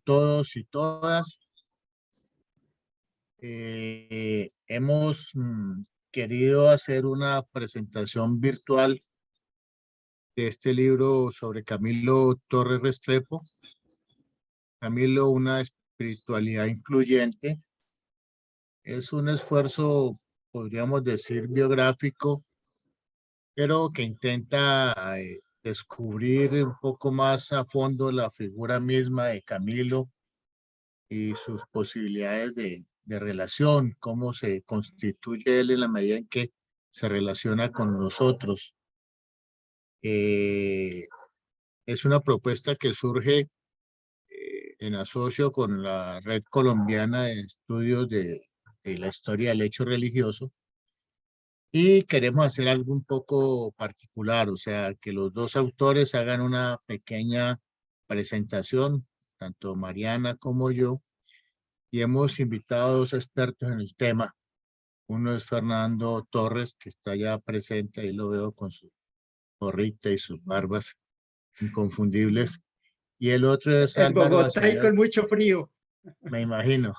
todos y todas. Hemos querido hacer una presentación virtual de este libro sobre Camilo Torres Restrepo. Camilo, una espiritualidad incluyente. Es un esfuerzo, podríamos decir, biográfico, pero que intenta descubrir un poco más a fondo la figura misma de Camilo y sus posibilidades de relación, cómo se constituye él en la medida en que se relaciona con nosotros. Es una propuesta que surge en asocio con la Red Colombiana de Estudios de la Historia del Hecho Religioso, y queremos hacer algo un poco particular, o sea, que los dos autores hagan una pequeña presentación, tanto Mariana como yo, y hemos invitado a dos expertos en el tema. Uno es Fernando Torres, que está ya presente, ahí lo veo con su gorrita y sus barbas inconfundibles, y el otro es En Álvaro Bogotá y Acevedo, con mucho frío. me imagino,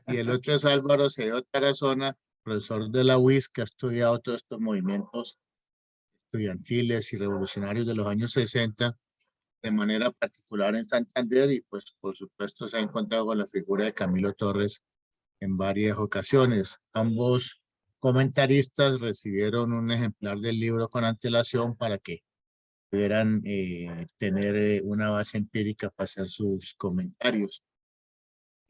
y el otro es Álvaro Acevedo Tarazona, profesor de la UIS, que ha estudiado todos estos movimientos estudiantiles y revolucionarios de los años 60, de manera particular en Santander, y pues por supuesto se ha encontrado con la figura de Camilo Torres en varias ocasiones. Ambos comentaristas recibieron un ejemplar del libro con antelación para que pudieran tener una base empírica para hacer sus comentarios.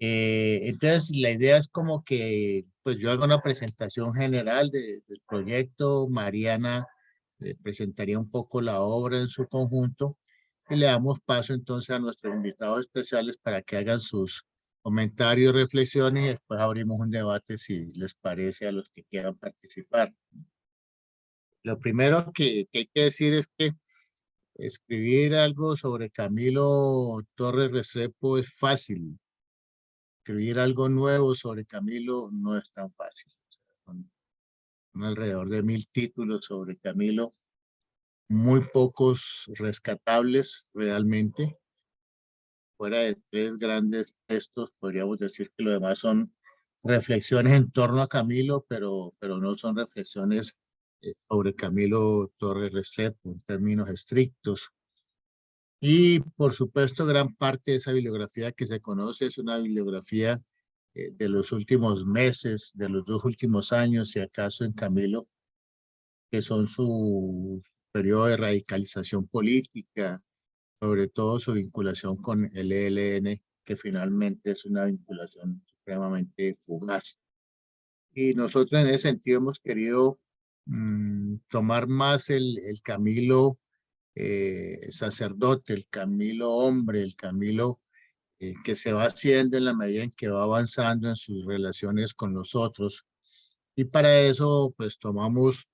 Entonces, la idea es como que pues yo hago una presentación general del proyecto. Mariana presentaría un poco la obra en su conjunto, y le damos paso entonces a nuestros invitados especiales para que hagan sus comentarios, reflexiones, y después abrimos un debate si les parece a los que quieran participar. Lo primero que hay que decir es que escribir algo sobre Camilo Torres Restrepo es fácil. Escribir algo nuevo sobre Camilo no es tan fácil. O sea, son alrededor de 1000 títulos sobre Camilo, muy pocos rescatables realmente. Fuera de 3 grandes textos, podríamos decir que lo demás son reflexiones en torno a Camilo, pero no son reflexiones sobre Camilo Torres Restrepo en términos estrictos. Y por supuesto, gran parte de esa bibliografía que se conoce es una bibliografía de los últimos meses, de los 2 últimos años, si acaso en Camilo, que son su periodo de radicalización política, sobre todo su vinculación con el ELN, que finalmente es una vinculación supremamente fugaz. Y nosotros en ese sentido hemos querido tomar más el Camilo sacerdote, el Camilo hombre, el Camilo que se va haciendo en la medida en que va avanzando en sus relaciones con los otros. Y para eso, pues tomamos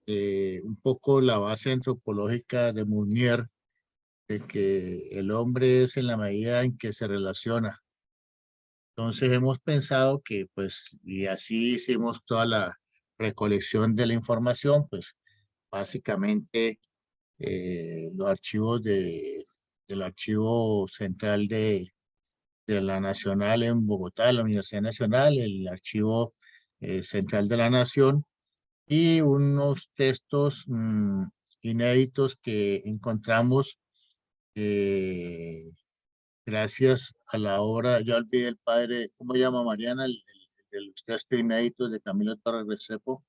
un poco la base antropológica de Mounier, de que el hombre es en la medida en que se relaciona. Entonces hemos pensado que, pues, y así hicimos toda la recolección de la información, pues, básicamente los archivos del Archivo Central de la Nacional en Bogotá, la Universidad Nacional, el Archivo Central de la Nación, y unos textos inéditos que encontramos gracias a la obra. Yo olvidé el padre, ¿cómo llama Mariana? De los textos inéditos de Camilo Torres Restrepo.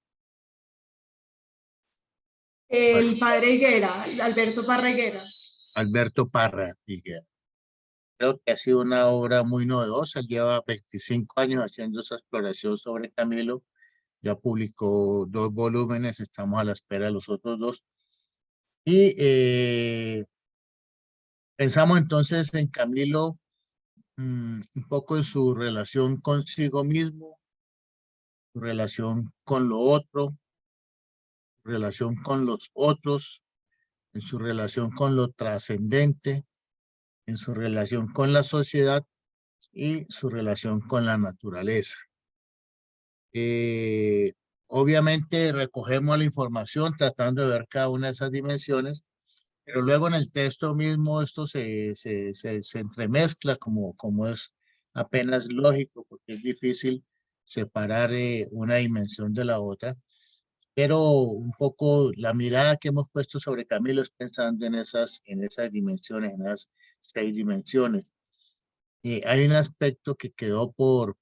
El padre Higuera, Alberto Parra Higuera. Alberto Parra Higuera. Creo que ha sido una obra muy novedosa. Él lleva 25 años haciendo esa exploración sobre Camilo. Ya publicó 2 volúmenes, estamos a la espera de los otros 2. Y pensamos entonces en Camilo un poco en su relación consigo mismo, su relación con lo otro, su relación con los otros, en su relación con lo trascendente, en su relación con la sociedad y su relación con la naturaleza. Obviamente recogemos la información tratando de ver cada una de esas dimensiones, pero luego en el texto mismo esto se entremezcla como es apenas lógico, porque es difícil separar una dimensión de la otra. Pero un poco la mirada que hemos puesto sobre Camilo es pensando en esas dimensiones, en esas 6 dimensiones. Hay un aspecto que quedó por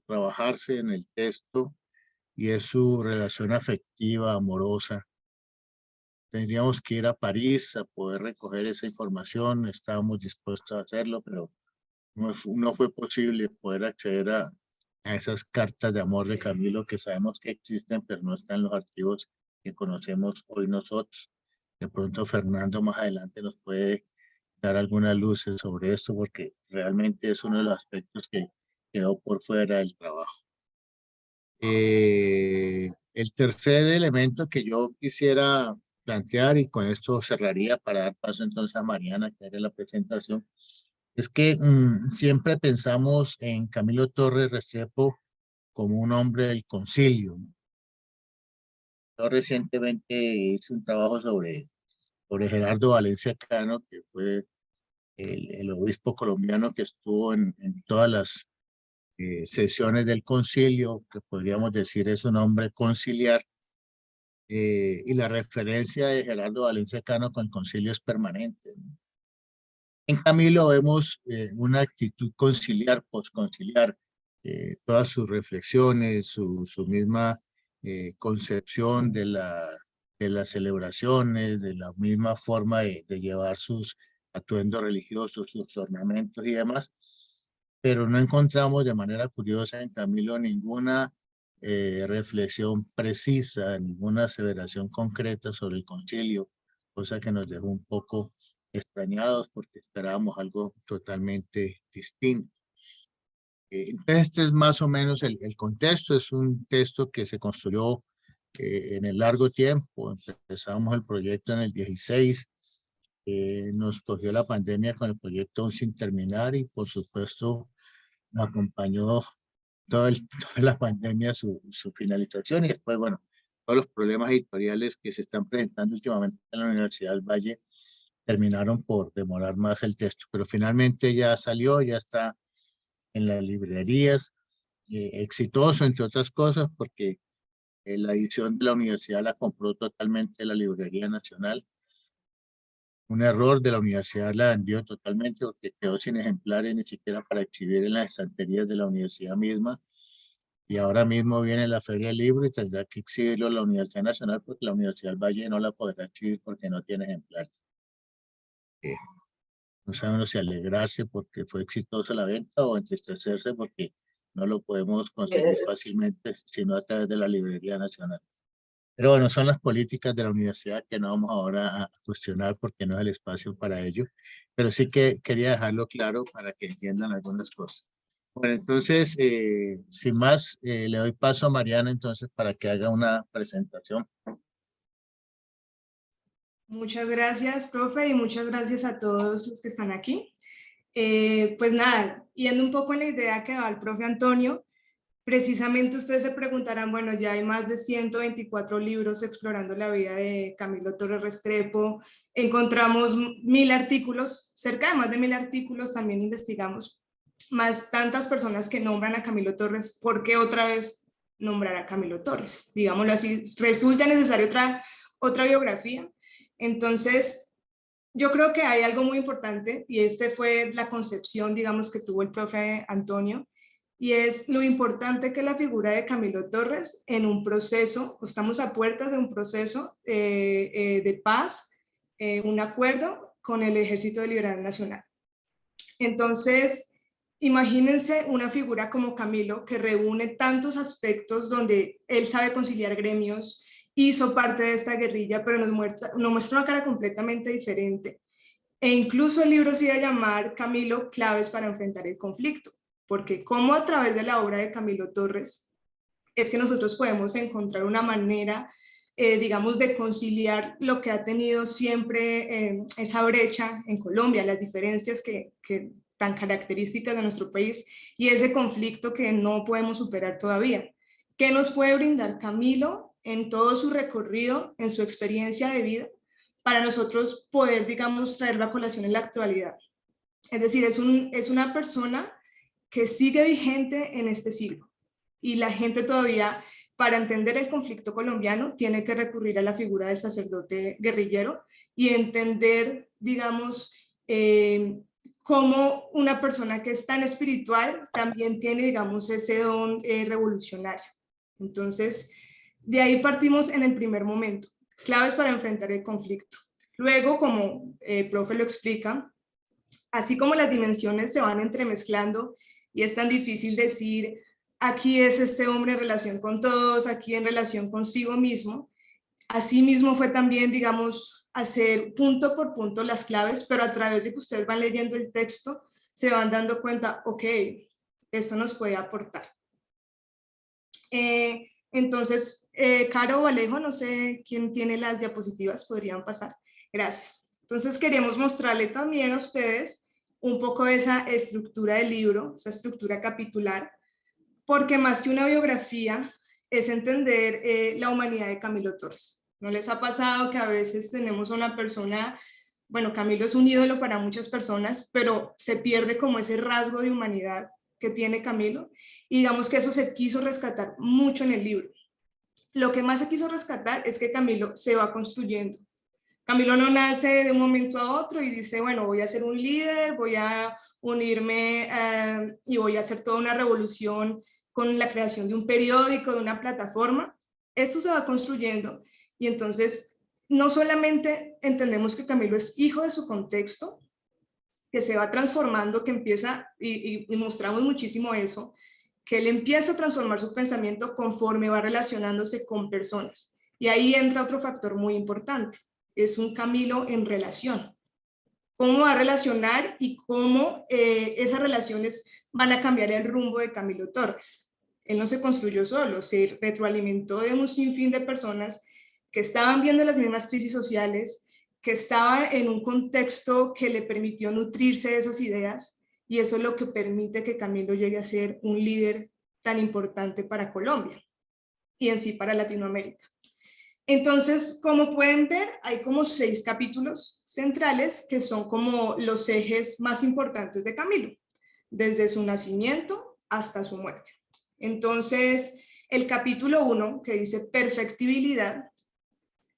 trabajarse en el texto y es su relación afectiva, amorosa. Tendríamos que ir a París a poder recoger esa información, estábamos dispuestos a hacerlo, pero no fue posible poder acceder a esas cartas de amor de Camilo que sabemos que existen, pero no están en los archivos que conocemos hoy nosotros. De pronto Fernando más adelante nos puede dar algunas luces sobre esto, porque realmente es uno de los aspectos que quedó por fuera del trabajo. El tercer elemento que yo quisiera plantear, y con esto cerraría para dar paso entonces a Mariana, que haga la presentación, es que siempre pensamos en Camilo Torres Restrepo como un hombre del concilio, ¿no? Yo recientemente hice un trabajo sobre Gerardo Valencia Cano, que fue el obispo colombiano que estuvo en todas las sesiones del concilio, que podríamos decir es un hombre conciliar, y la referencia de Gerardo Valencia Cano con el concilio es permanente, ¿no? En Camilo vemos una actitud conciliar, posconciliar, todas sus reflexiones, su misma concepción de las celebraciones, de la misma forma de llevar sus atuendos religiosos, sus ornamentos y demás, pero no encontramos de manera curiosa en Camilo ninguna reflexión precisa, ninguna aseveración concreta sobre el concilio, cosa que nos dejó un poco extrañados porque esperábamos algo totalmente distinto. Entonces, este es más o menos el contexto. Es un texto que se construyó en el largo tiempo. Empezamos el proyecto en el 16, nos cogió la pandemia con el proyecto aún sin terminar y por supuesto nos acompañó toda la pandemia su finalización y después, bueno, todos los problemas editoriales que se están presentando últimamente en la Universidad del Valle terminaron por demorar más el texto, pero finalmente ya salió, ya está en las librerías, exitoso entre otras cosas porque la edición de la universidad la compró totalmente la Librería Nacional. Un error de la universidad, la vendió totalmente porque quedó sin ejemplares ni siquiera para exhibir en las estanterías de la universidad misma. Y ahora mismo viene la Feria del Libro y tendrá que exhibirlo la Universidad Nacional porque la Universidad del Valle no la podrá exhibir porque no tiene ejemplares. No sabemos si alegrarse porque fue exitosa la venta o entristecerse porque no lo podemos conseguir fácilmente, sino a través de la Librería Nacional. Pero bueno, son las políticas de la universidad que no vamos ahora a cuestionar porque no es el espacio para ello. Pero sí que quería dejarlo claro para que entiendan algunas cosas. Bueno, entonces, sin más, le doy paso a Mariana entonces para que haga una presentación. Muchas gracias, profe, y muchas gracias a todos los que están aquí. Pues nada, yendo un poco en la idea que da el profe Antonio, precisamente ustedes se preguntarán, bueno, ya hay más de 124 libros explorando la vida de Camilo Torres Restrepo, encontramos 1000 artículos, cerca de más de 1000 artículos, también investigamos, más tantas personas que nombran a Camilo Torres, ¿por qué otra vez nombrar a Camilo Torres? Digámoslo así, resulta necesaria otra biografía. Entonces, yo creo que hay algo muy importante y este fue la concepción, digamos, que tuvo el profe Antonio, y es lo importante que la figura de Camilo Torres en un proceso, estamos a puertas de un proceso de paz, un acuerdo con el Ejército Liberal Nacional. Entonces, imagínense una figura como Camilo que reúne tantos aspectos donde él sabe conciliar gremios, hizo parte de esta guerrilla, pero nos muestra una cara completamente diferente. E incluso el libro se iba a llamar Camilo, claves para enfrentar el conflicto, porque como a través de la obra de Camilo Torres es que nosotros podemos encontrar una manera, digamos, de conciliar lo que ha tenido siempre esa brecha en Colombia, las diferencias que tan características de nuestro país y ese conflicto que no podemos superar todavía. ¿Qué nos puede brindar Camilo en todo su recorrido, en su experiencia de vida, para nosotros poder, digamos, traerlo a colación en la actualidad. Es decir, es una persona que sigue vigente en este siglo. Y la gente todavía, para entender el conflicto colombiano, tiene que recurrir a la figura del sacerdote guerrillero y entender, digamos, cómo una persona que es tan espiritual también tiene, digamos, ese don revolucionario. Entonces, de ahí partimos en el primer momento, claves para enfrentar el conflicto. Luego, como el profe lo explica, así como las dimensiones se van entremezclando y es tan difícil decir, aquí es este hombre en relación con todos, aquí en relación consigo mismo, así mismo fue también, digamos, hacer punto por punto las claves, pero a través de que ustedes van leyendo el texto, se van dando cuenta, ok, esto nos puede aportar. Entonces, Caro o Alejo, no sé quién tiene las diapositivas, podrían pasar. Gracias. Entonces, queremos mostrarle también a ustedes un poco de esa estructura del libro, esa estructura capitular, porque más que una biografía, es entender la humanidad de Camilo Torres. ¿No les ha pasado que a veces tenemos a una persona, bueno, Camilo es un ídolo para muchas personas, pero se pierde como ese rasgo de humanidad que tiene Camilo? Y digamos que eso se quiso rescatar mucho en el libro. Lo que más se quiso rescatar es que Camilo se va construyendo. Camilo no nace de un momento a otro y dice, bueno, voy a ser un líder, voy a unirme y voy a hacer toda una revolución con la creación de un periódico, de una plataforma. Esto se va construyendo y entonces no solamente entendemos que Camilo es hijo de su contexto, que se va transformando, que empieza, y mostramos muchísimo eso, que él empieza a transformar su pensamiento conforme va relacionándose con personas. Y ahí entra otro factor muy importante, es un Camilo en relación. Cómo va a relacionar y cómo esas relaciones van a cambiar el rumbo de Camilo Torres. Él no se construyó solo, se retroalimentó de un sinfín de personas que estaban viendo las mismas crisis sociales, que estaban en un contexto que le permitió nutrirse de esas ideas, y eso es lo que permite que Camilo llegue a ser un líder tan importante para Colombia y en sí para Latinoamérica. Entonces, como pueden ver, hay como 6 capítulos centrales que son como los ejes más importantes de Camilo, desde su nacimiento hasta su muerte. Entonces, el capítulo 1, que dice perfectibilidad,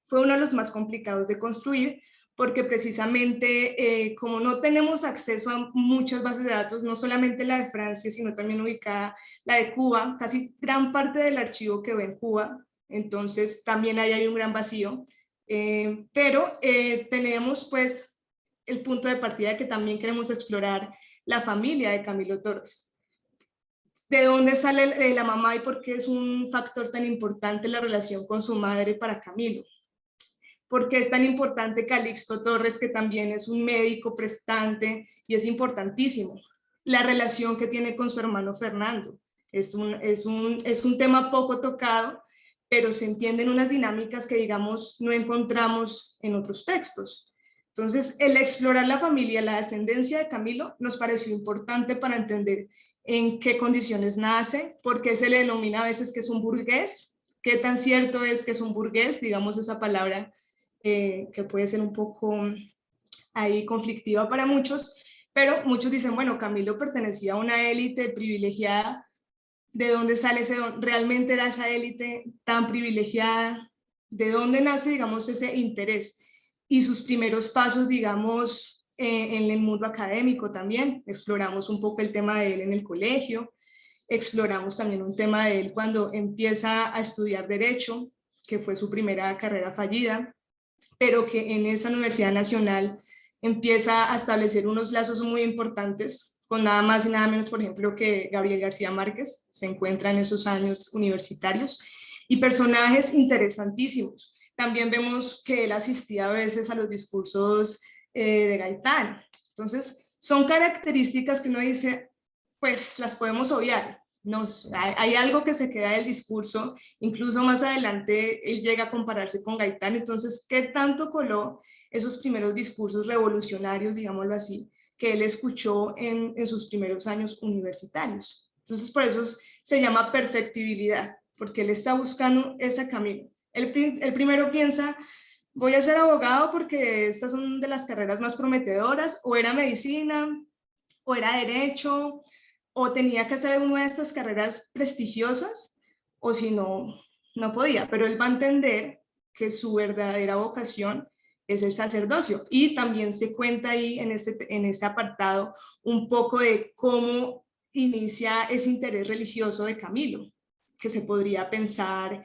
fue uno de los más complicados de construir, porque precisamente como no tenemos acceso a muchas bases de datos, no solamente la de Francia, sino también ubicada la de Cuba, casi gran parte del archivo quedó en Cuba, entonces también ahí hay un gran vacío, pero tenemos pues el punto de partida de que también queremos explorar la familia de Camilo Torres. ¿De dónde sale la mamá y por qué es un factor tan importante la relación con su madre para Camilo? ¿Por qué es tan importante Calixto Torres, que también es un médico prestante y es importantísimo? La relación que tiene con su hermano Fernando. Es un tema poco tocado, pero se entienden unas dinámicas que, digamos, no encontramos en otros textos. Entonces, el explorar la familia, la descendencia de Camilo, nos pareció importante para entender en qué condiciones nace, por qué se le denomina a veces que es un burgués, qué tan cierto es que es un burgués, digamos esa palabra que puede ser un poco ahí conflictiva para muchos, pero muchos dicen, bueno, Camilo pertenecía a una élite privilegiada. ¿De dónde sale ese don? ¿Realmente era esa élite tan privilegiada? ¿De dónde nace, digamos, ese interés? Y sus primeros pasos, digamos, en el mundo académico también. Exploramos un poco el tema de él en el colegio, exploramos también un tema de él cuando empieza a estudiar Derecho, que fue su primera carrera fallida, pero que en esa Universidad Nacional empieza a establecer unos lazos muy importantes con nada más y nada menos, por ejemplo, que Gabriel García Márquez, se encuentra en esos años universitarios, y personajes interesantísimos. También vemos que él asistía a veces a los discursos de Gaitán. Entonces, son características que uno dice, pues las podemos obviar. No, hay algo que se queda del discurso, incluso más adelante él llega a compararse con Gaitán, entonces, ¿qué tanto coló esos primeros discursos revolucionarios, digámoslo así, que él escuchó en sus primeros años universitarios? Entonces, por eso se llama perfectibilidad, porque él está buscando ese camino. Él primero piensa, voy a ser abogado porque estas son de las carreras más prometedoras, o era medicina, o era derecho, o tenía que hacer una de estas carreras prestigiosas, o si no, no podía. Pero él va a entender que su verdadera vocación es el sacerdocio. Y también se cuenta ahí en ese apartado un poco de cómo inicia ese interés religioso de Camilo, que se podría pensar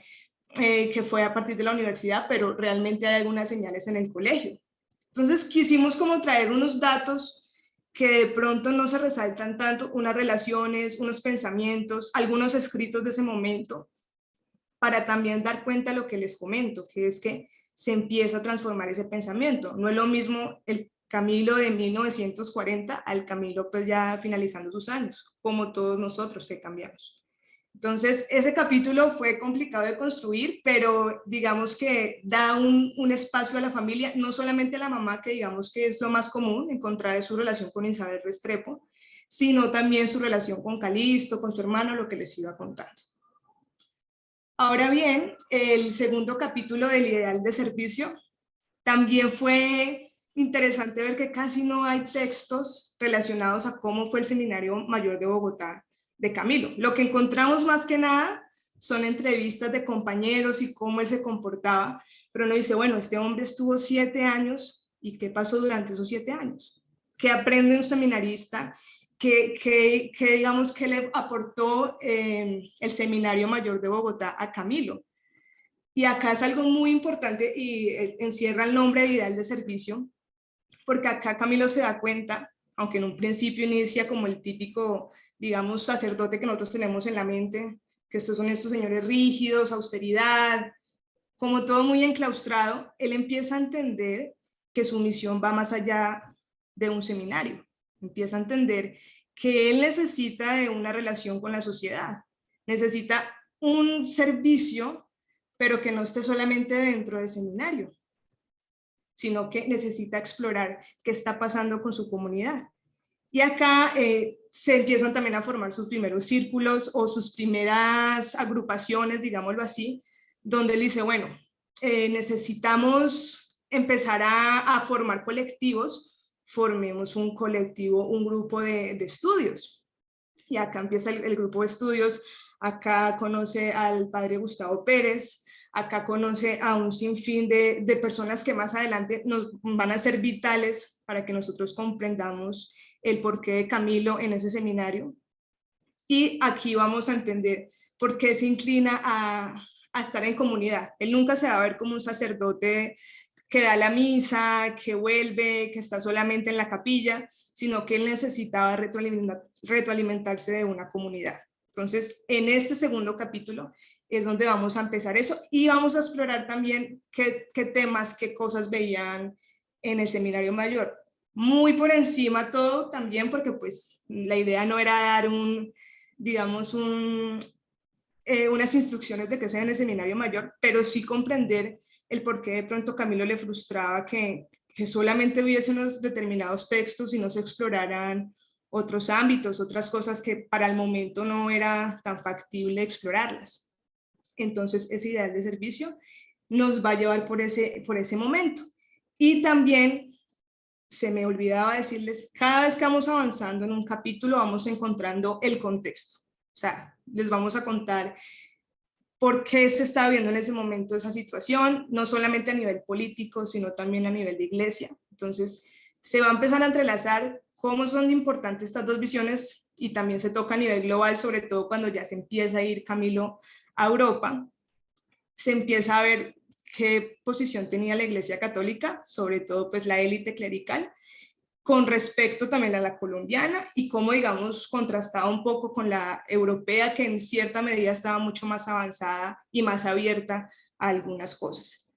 que fue a partir de la universidad, pero realmente hay algunas señales en el colegio. Entonces quisimos como traer unos datos que de pronto no se resaltan tanto, unas relaciones, unos pensamientos, algunos escritos de ese momento, para también dar cuenta de lo que les comento, que es que se empieza a transformar ese pensamiento. No es lo mismo el Camilo de 1940 al Camilo pues ya finalizando sus años, como todos nosotros que cambiamos. Entonces, ese capítulo fue complicado de construir, pero digamos que da un espacio a la familia, no solamente a la mamá, que digamos que es lo más común, encontrar su relación con Isabel Restrepo, sino también su relación con Calixto, con su hermano, lo que les iba contando. Ahora bien, el segundo capítulo del ideal de servicio también fue interesante ver que casi no hay textos relacionados a cómo fue el Seminario Mayor de Bogotá de Camilo. Lo que encontramos más que nada son entrevistas de compañeros y cómo él se comportaba, pero uno dice, bueno, este hombre estuvo 7 años, ¿y qué pasó durante esos 7 años? ¿Qué aprende un seminarista? ¿Qué digamos que le aportó el Seminario Mayor de Bogotá a Camilo? Y acá es algo muy importante y encierra el nombre de ideal de servicio, porque acá Camilo se da cuenta, aunque en un principio inicia como el típico, digamos, sacerdote que nosotros tenemos en la mente, que estos son estos señores rígidos, austeridad, como todo muy enclaustrado, él empieza a entender que su misión va más allá de un seminario. Empieza a entender que él necesita de una relación con la sociedad, necesita un servicio, pero que no esté solamente dentro del seminario, sino que necesita explorar qué está pasando con su comunidad. Y acá se empiezan también a formar sus primeros círculos o sus primeras agrupaciones, digámoslo así, donde él dice, bueno, necesitamos empezar a formar colectivos, formemos un colectivo, un grupo de estudios. Y acá empieza el grupo de estudios, acá conoce al padre Gustavo Pérez, acá conoce a un sinfín de personas que más adelante nos van a ser vitales para que nosotros comprendamos el porqué de Camilo en ese seminario. Y aquí vamos a entender por qué se inclina a estar en comunidad. Él nunca se va a ver como un sacerdote que da la misa, que vuelve, que está solamente en la capilla, sino que él necesitaba retroalimentarse de una comunidad. Entonces, en este segundo capítulo es donde vamos a empezar eso y vamos a explorar también qué temas, qué cosas veían en el seminario mayor. Muy por encima todo también, porque pues la idea no era dar digamos, unas instrucciones de qué sea en el seminario mayor, pero sí comprender el por qué de pronto Camilo le frustraba que solamente hubiese unos determinados textos y no se exploraran otros ámbitos, otras cosas que para el momento no era tan factible explorarlas. Entonces, ese ideal de servicio nos va a llevar por ese momento. Y también se me olvidaba decirles, cada vez que vamos avanzando en un capítulo vamos encontrando el contexto. O sea, les vamos a contar por qué se está viendo en ese momento esa situación, no solamente a nivel político, sino también a nivel de iglesia. Entonces, se va a empezar a entrelazar cómo son importantes estas dos visiones y también se toca a nivel global, sobre todo cuando ya se empieza a ir Camilo a Europa, se empieza a ver qué posición tenía la Iglesia Católica, sobre todo pues la élite clerical, con respecto también a la colombiana y cómo, digamos, contrastaba un poco con la europea, que en cierta medida estaba mucho más avanzada y más abierta a algunas cosas.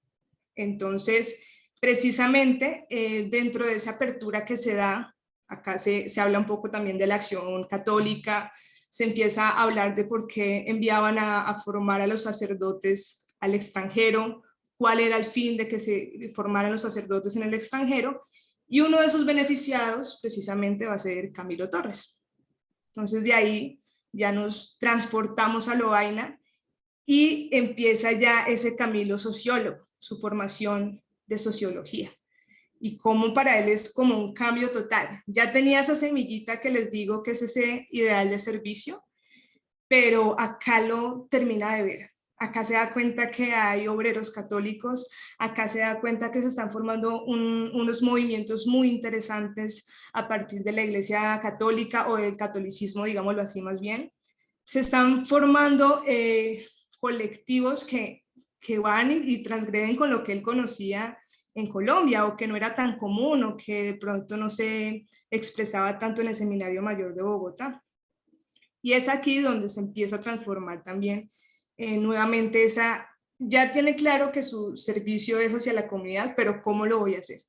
Entonces, precisamente dentro de esa apertura que se da, acá se habla un poco también de la acción católica, se empieza a hablar de por qué enviaban a formar a los sacerdotes al extranjero, cuál era el fin de que se formaran los sacerdotes en el extranjero, y uno de esos beneficiados precisamente va a ser Camilo Torres. Entonces de ahí ya nos transportamos a Lovaina y empieza ya ese Camilo sociólogo, su formación de sociología. Y cómo para él es como un cambio total. Ya tenía esa semillita que les digo que es ese ideal de servicio, pero acá lo termina de ver. Acá se da cuenta que hay obreros católicos, acá se da cuenta que se están formando unos movimientos muy interesantes a partir de la Iglesia Católica o del catolicismo, digámoslo así más bien. Se están formando colectivos que van y transgreden con lo que él conocía en Colombia, o que no era tan común, o que de pronto no se expresaba tanto en el Seminario Mayor de Bogotá. Y es aquí donde se empieza a transformar también nuevamente esa, ya tiene claro que su servicio es hacia la comunidad, pero ¿cómo lo voy a hacer?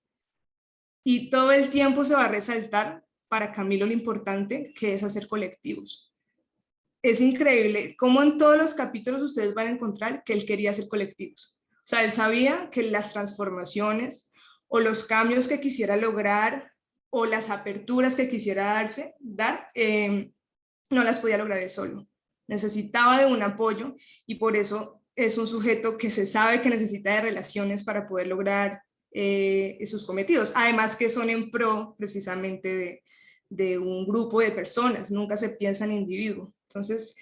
Y todo el tiempo se va a resaltar para Camilo lo importante que es hacer colectivos. Es increíble cómo en todos los capítulos ustedes van a encontrar que él quería hacer colectivos. O sea, él sabía que las transformaciones o los cambios que quisiera lograr o las aperturas que quisiera dar, no las podía lograr él solo. Necesitaba de un apoyo y por eso es un sujeto que se sabe que necesita de relaciones para poder lograr sus cometidos. Además que son en pro precisamente de un grupo de personas, nunca se piensa en individuo. Entonces,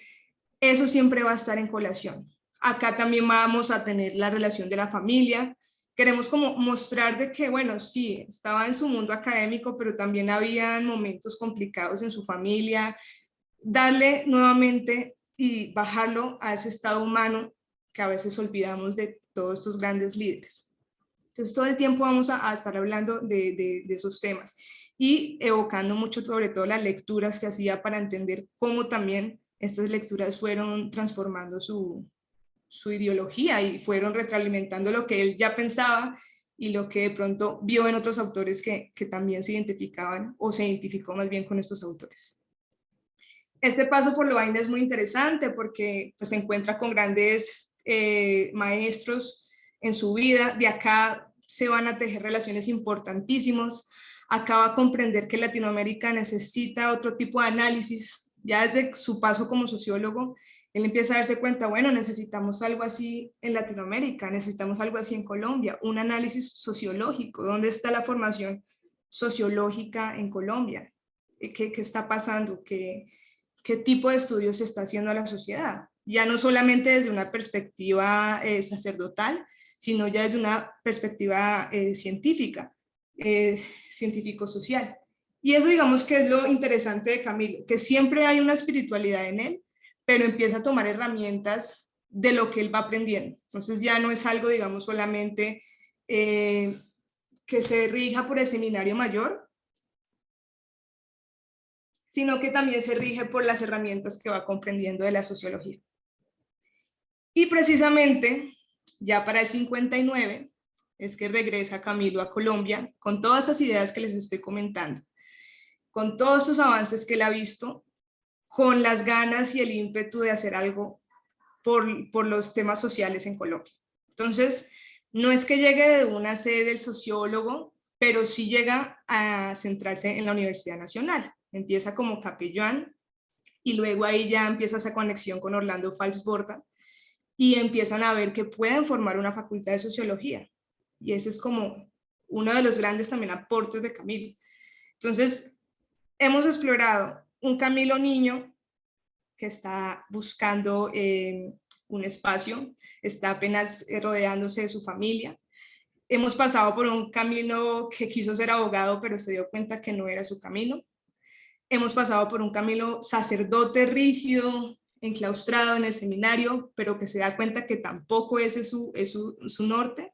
eso siempre va a estar en colación. Acá también vamos a tener la relación de la familia. Queremos como mostrar de que, bueno, sí, estaba en su mundo académico, pero también había momentos complicados en su familia. Darle nuevamente y bajarlo a ese estado humano que a veces olvidamos de todos estos grandes líderes. Entonces, todo el tiempo vamos a estar hablando de esos temas y evocando mucho sobre todo las lecturas que hacía para entender cómo también estas lecturas fueron transformando su ideología y fueron retroalimentando lo que él ya pensaba y lo que de pronto vio en otros autores que también se identificaban o se identificó más bien con estos autores. Este paso por Lovaina es muy interesante porque pues, se encuentra con grandes maestros en su vida. De acá se van a tejer relaciones importantísimas. Acá va a comprender que Latinoamérica necesita otro tipo de análisis. Ya desde su paso como sociólogo, él empieza a darse cuenta, bueno, necesitamos algo así en Latinoamérica, necesitamos algo así en Colombia, un análisis sociológico. ¿Dónde está la formación sociológica en Colombia? ¿Qué está pasando? ¿Qué tipo de estudios se está haciendo a la sociedad? Ya no solamente desde una perspectiva sacerdotal, sino ya desde una perspectiva científica, científico-social. Y eso digamos que es lo interesante de Camilo, que siempre hay una espiritualidad en él, pero empieza a tomar herramientas de lo que él va aprendiendo. Entonces ya no es algo, digamos, solamente que se rija por el seminario mayor, sino que también se rige por las herramientas que va comprendiendo de la sociología. Y precisamente, ya para el 59, es que regresa Camilo a Colombia con todas esas ideas que les estoy comentando, con todos estos avances que él ha visto, con las ganas y el ímpetu de hacer algo por los temas sociales en Colombia. Entonces, no es que llegue de una a ser el sociólogo, pero sí llega a centrarse en la Universidad Nacional. Empieza como capellán y luego ahí ya empieza esa conexión con Orlando Falsborda y empiezan a ver que pueden formar una facultad de sociología. Y ese es como uno de los grandes también aportes de Camilo. Entonces, hemos explorado un Camilo niño que está buscando un espacio, está apenas rodeándose de su familia. Hemos pasado por un camino que quiso ser abogado, pero se dio cuenta que no era su camino. Hemos pasado por un camino sacerdote rígido, enclaustrado en el seminario, pero que se da cuenta que tampoco ese es su norte.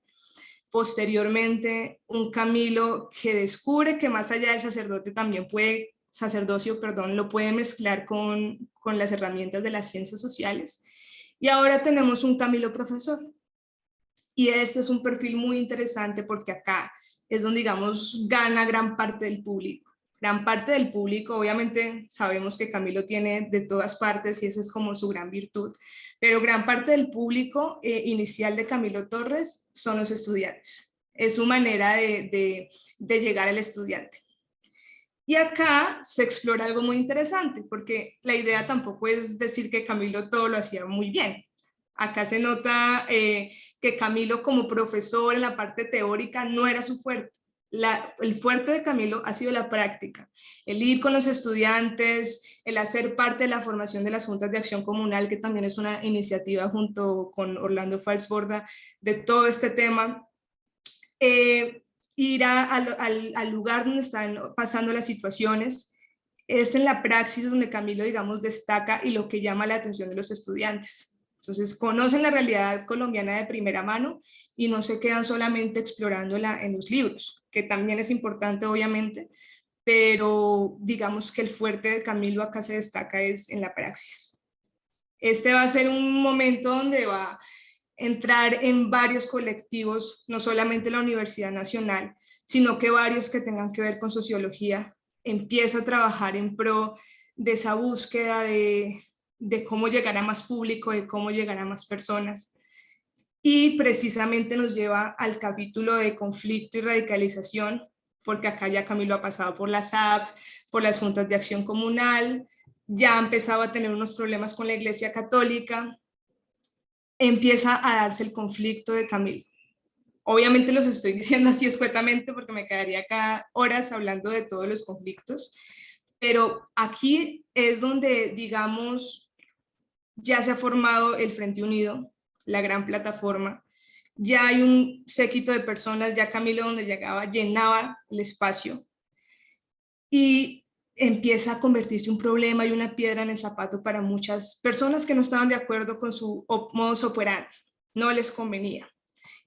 Posteriormente, un Camilo que descubre que más allá del sacerdocio, lo puede mezclar con las herramientas de las ciencias sociales. Y ahora tenemos un Camilo profesor. Y este es un perfil muy interesante porque acá es donde, digamos, gana gran parte del público. Gran parte del público, obviamente sabemos que Camilo tiene de todas partes y esa es como su gran virtud, pero gran parte del público inicial de Camilo Torres son los estudiantes. Es su manera de llegar al estudiante. Y acá se explora algo muy interesante, porque la idea tampoco es decir que Camilo todo lo hacía muy bien. Acá se nota que Camilo como profesor en la parte teórica no era su fuerte. El fuerte de Camilo ha sido la práctica, el ir con los estudiantes, el hacer parte de la formación de las juntas de acción comunal, que también es una iniciativa junto con Orlando Falsborda de todo este tema. Ir al lugar donde están pasando las situaciones, es en la praxis donde Camilo, digamos, destaca y lo que llama la atención de los estudiantes. Entonces, conocen la realidad colombiana de primera mano y no se quedan solamente explorándola en los libros, que también es importante, obviamente, pero digamos que el fuerte de Camilo acá se destaca es en la praxis. Este va a ser un momento donde va a entrar en varios colectivos, no solamente la Universidad Nacional, sino que varios que tengan que ver con sociología, empieza a trabajar en pro de esa búsqueda de cómo llegar a más público, de cómo llegar a más personas. Y precisamente nos lleva al capítulo de conflicto y radicalización, porque acá ya Camilo ha pasado por las SAP, por las juntas de acción comunal, ya ha empezado a tener unos problemas con la Iglesia Católica, empieza a darse el conflicto de Camilo. Obviamente los estoy diciendo así escuetamente porque me quedaría acá horas hablando de todos los conflictos, pero aquí es donde, digamos, ya se ha formado el Frente Unido, la gran plataforma, ya hay un séquito de personas, ya Camilo donde llegaba llenaba el espacio y empieza a convertirse un problema y una piedra en el zapato para muchas personas que no estaban de acuerdo con su modus operandi, no les convenía.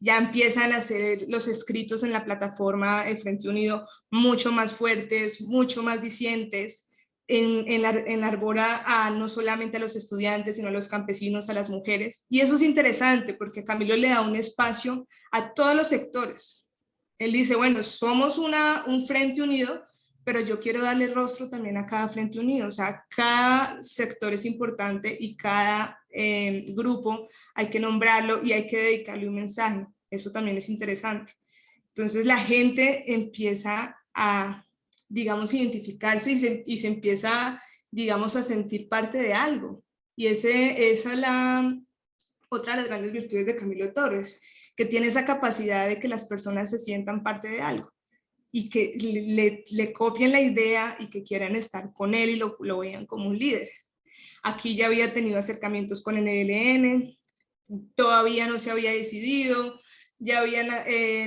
Ya empiezan a hacer los escritos en la plataforma El Frente Unido mucho más fuertes, mucho más dicientes, enarbora a no solamente a los estudiantes, sino a los campesinos, a las mujeres. Y eso es interesante porque Camilo le da un espacio a todos los sectores. Él dice, bueno, somos un Frente Unido, pero yo quiero darle rostro también a cada Frente Unido. O sea, cada sector es importante y cada grupo hay que nombrarlo y hay que dedicarle un mensaje. Eso también es interesante. Entonces la gente empieza a, digamos, identificarse y se empieza, digamos, a sentir parte de algo. Y esa es otra de las grandes virtudes de Camilo Torres, que tiene esa capacidad de que las personas se sientan parte de algo y que le copien la idea y que quieran estar con él y lo vean como un líder. Aquí ya había tenido acercamientos con el ELN, todavía no se había decidido, ya habían,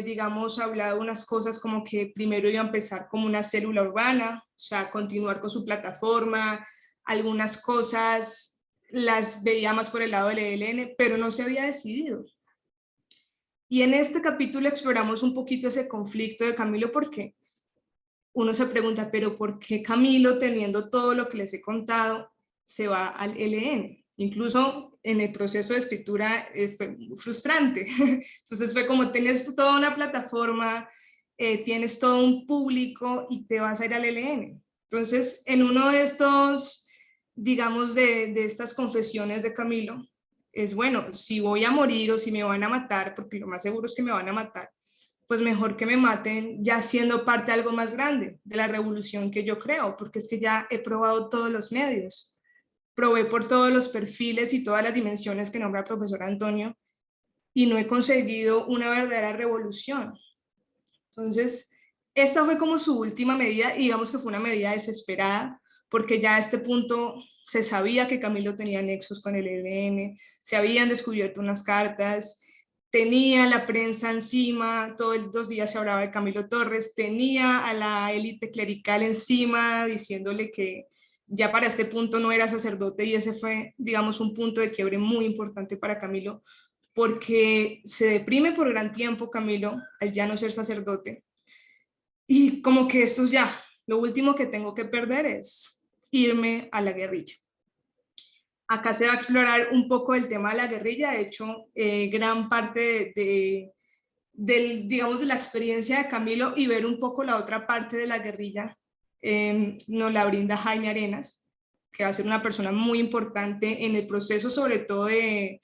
digamos, hablado unas cosas como que primero iba a empezar como una célula urbana, o sea, continuar con su plataforma, algunas cosas las veía más por el lado del ELN, pero no se había decidido. Y en este capítulo exploramos un poquito ese conflicto de Camilo, porque uno se pregunta, pero ¿por qué Camilo, teniendo todo lo que les he contado, se va al ELN? Incluso en el proceso de escritura fue frustrante. Entonces fue como, tienes toda una plataforma, tienes todo un público y te vas a ir al ELN. Entonces, en uno de estos, digamos, de estas confesiones de Camilo, es bueno, si voy a morir o si me van a matar, porque lo más seguro es que me van a matar, pues mejor que me maten ya siendo parte de algo más grande, de la revolución que yo creo, porque es que ya he probado todos los medios, probé por todos los perfiles y todas las dimensiones que nombra el profesor Antonio y no he conseguido una verdadera revolución. Entonces, esta fue como su última medida y digamos que fue una medida desesperada, porque ya a este punto se sabía que Camilo tenía nexos con el ELN, se habían descubierto unas cartas, tenía la prensa encima, todos los días se hablaba de Camilo Torres, tenía a la élite clerical encima diciéndole que ya para este punto no era sacerdote, y ese fue, digamos, un punto de quiebre muy importante para Camilo, porque se deprime por gran tiempo Camilo al ya no ser sacerdote, y como que esto es ya, lo último que tengo que perder es irme a la guerrilla. Acá se va a explorar un poco el tema de la guerrilla, de hecho, gran parte digamos, de la experiencia de Camilo y ver un poco la otra parte de la guerrilla, nos la brinda Jaime Arenas, que va a ser una persona muy importante en el proceso, sobre todo de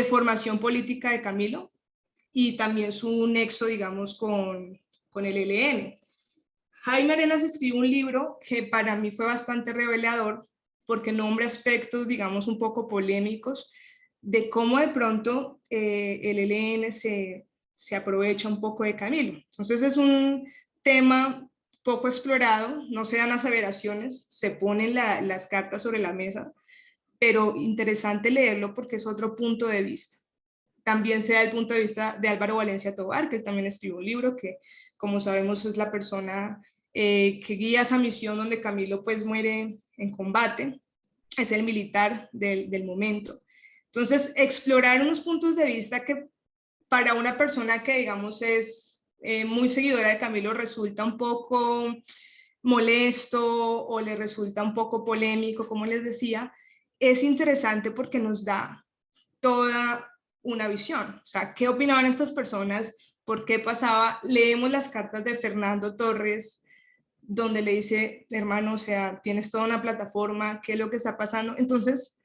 formación política de Camilo, y también su nexo, digamos, con el ELN. Jaime Arenas escribió un libro que para mí fue bastante revelador, porque nombra aspectos, digamos, un poco polémicos de cómo de pronto el ELN se aprovecha un poco de Camilo. Entonces es un tema poco explorado, no se dan aseveraciones, se ponen las cartas sobre la mesa, pero interesante leerlo porque es otro punto de vista. También se da el punto de vista de Álvaro Valencia Tovar, que también escribió un libro que, como sabemos, es la persona que guía esa misión donde Camilo pues muere en combate, es el militar del momento. Entonces, explorar unos puntos de vista que para una persona que, digamos, es muy seguidora de Camilo resulta un poco molesto o le resulta un poco polémico, como les decía, es interesante porque nos da toda una visión. O sea, ¿qué opinaban estas personas? ¿Por qué pasaba? Leemos las cartas de Fernando Torres, donde le dice, hermano, o sea, tienes toda una plataforma, ¿qué es lo que está pasando? Entonces,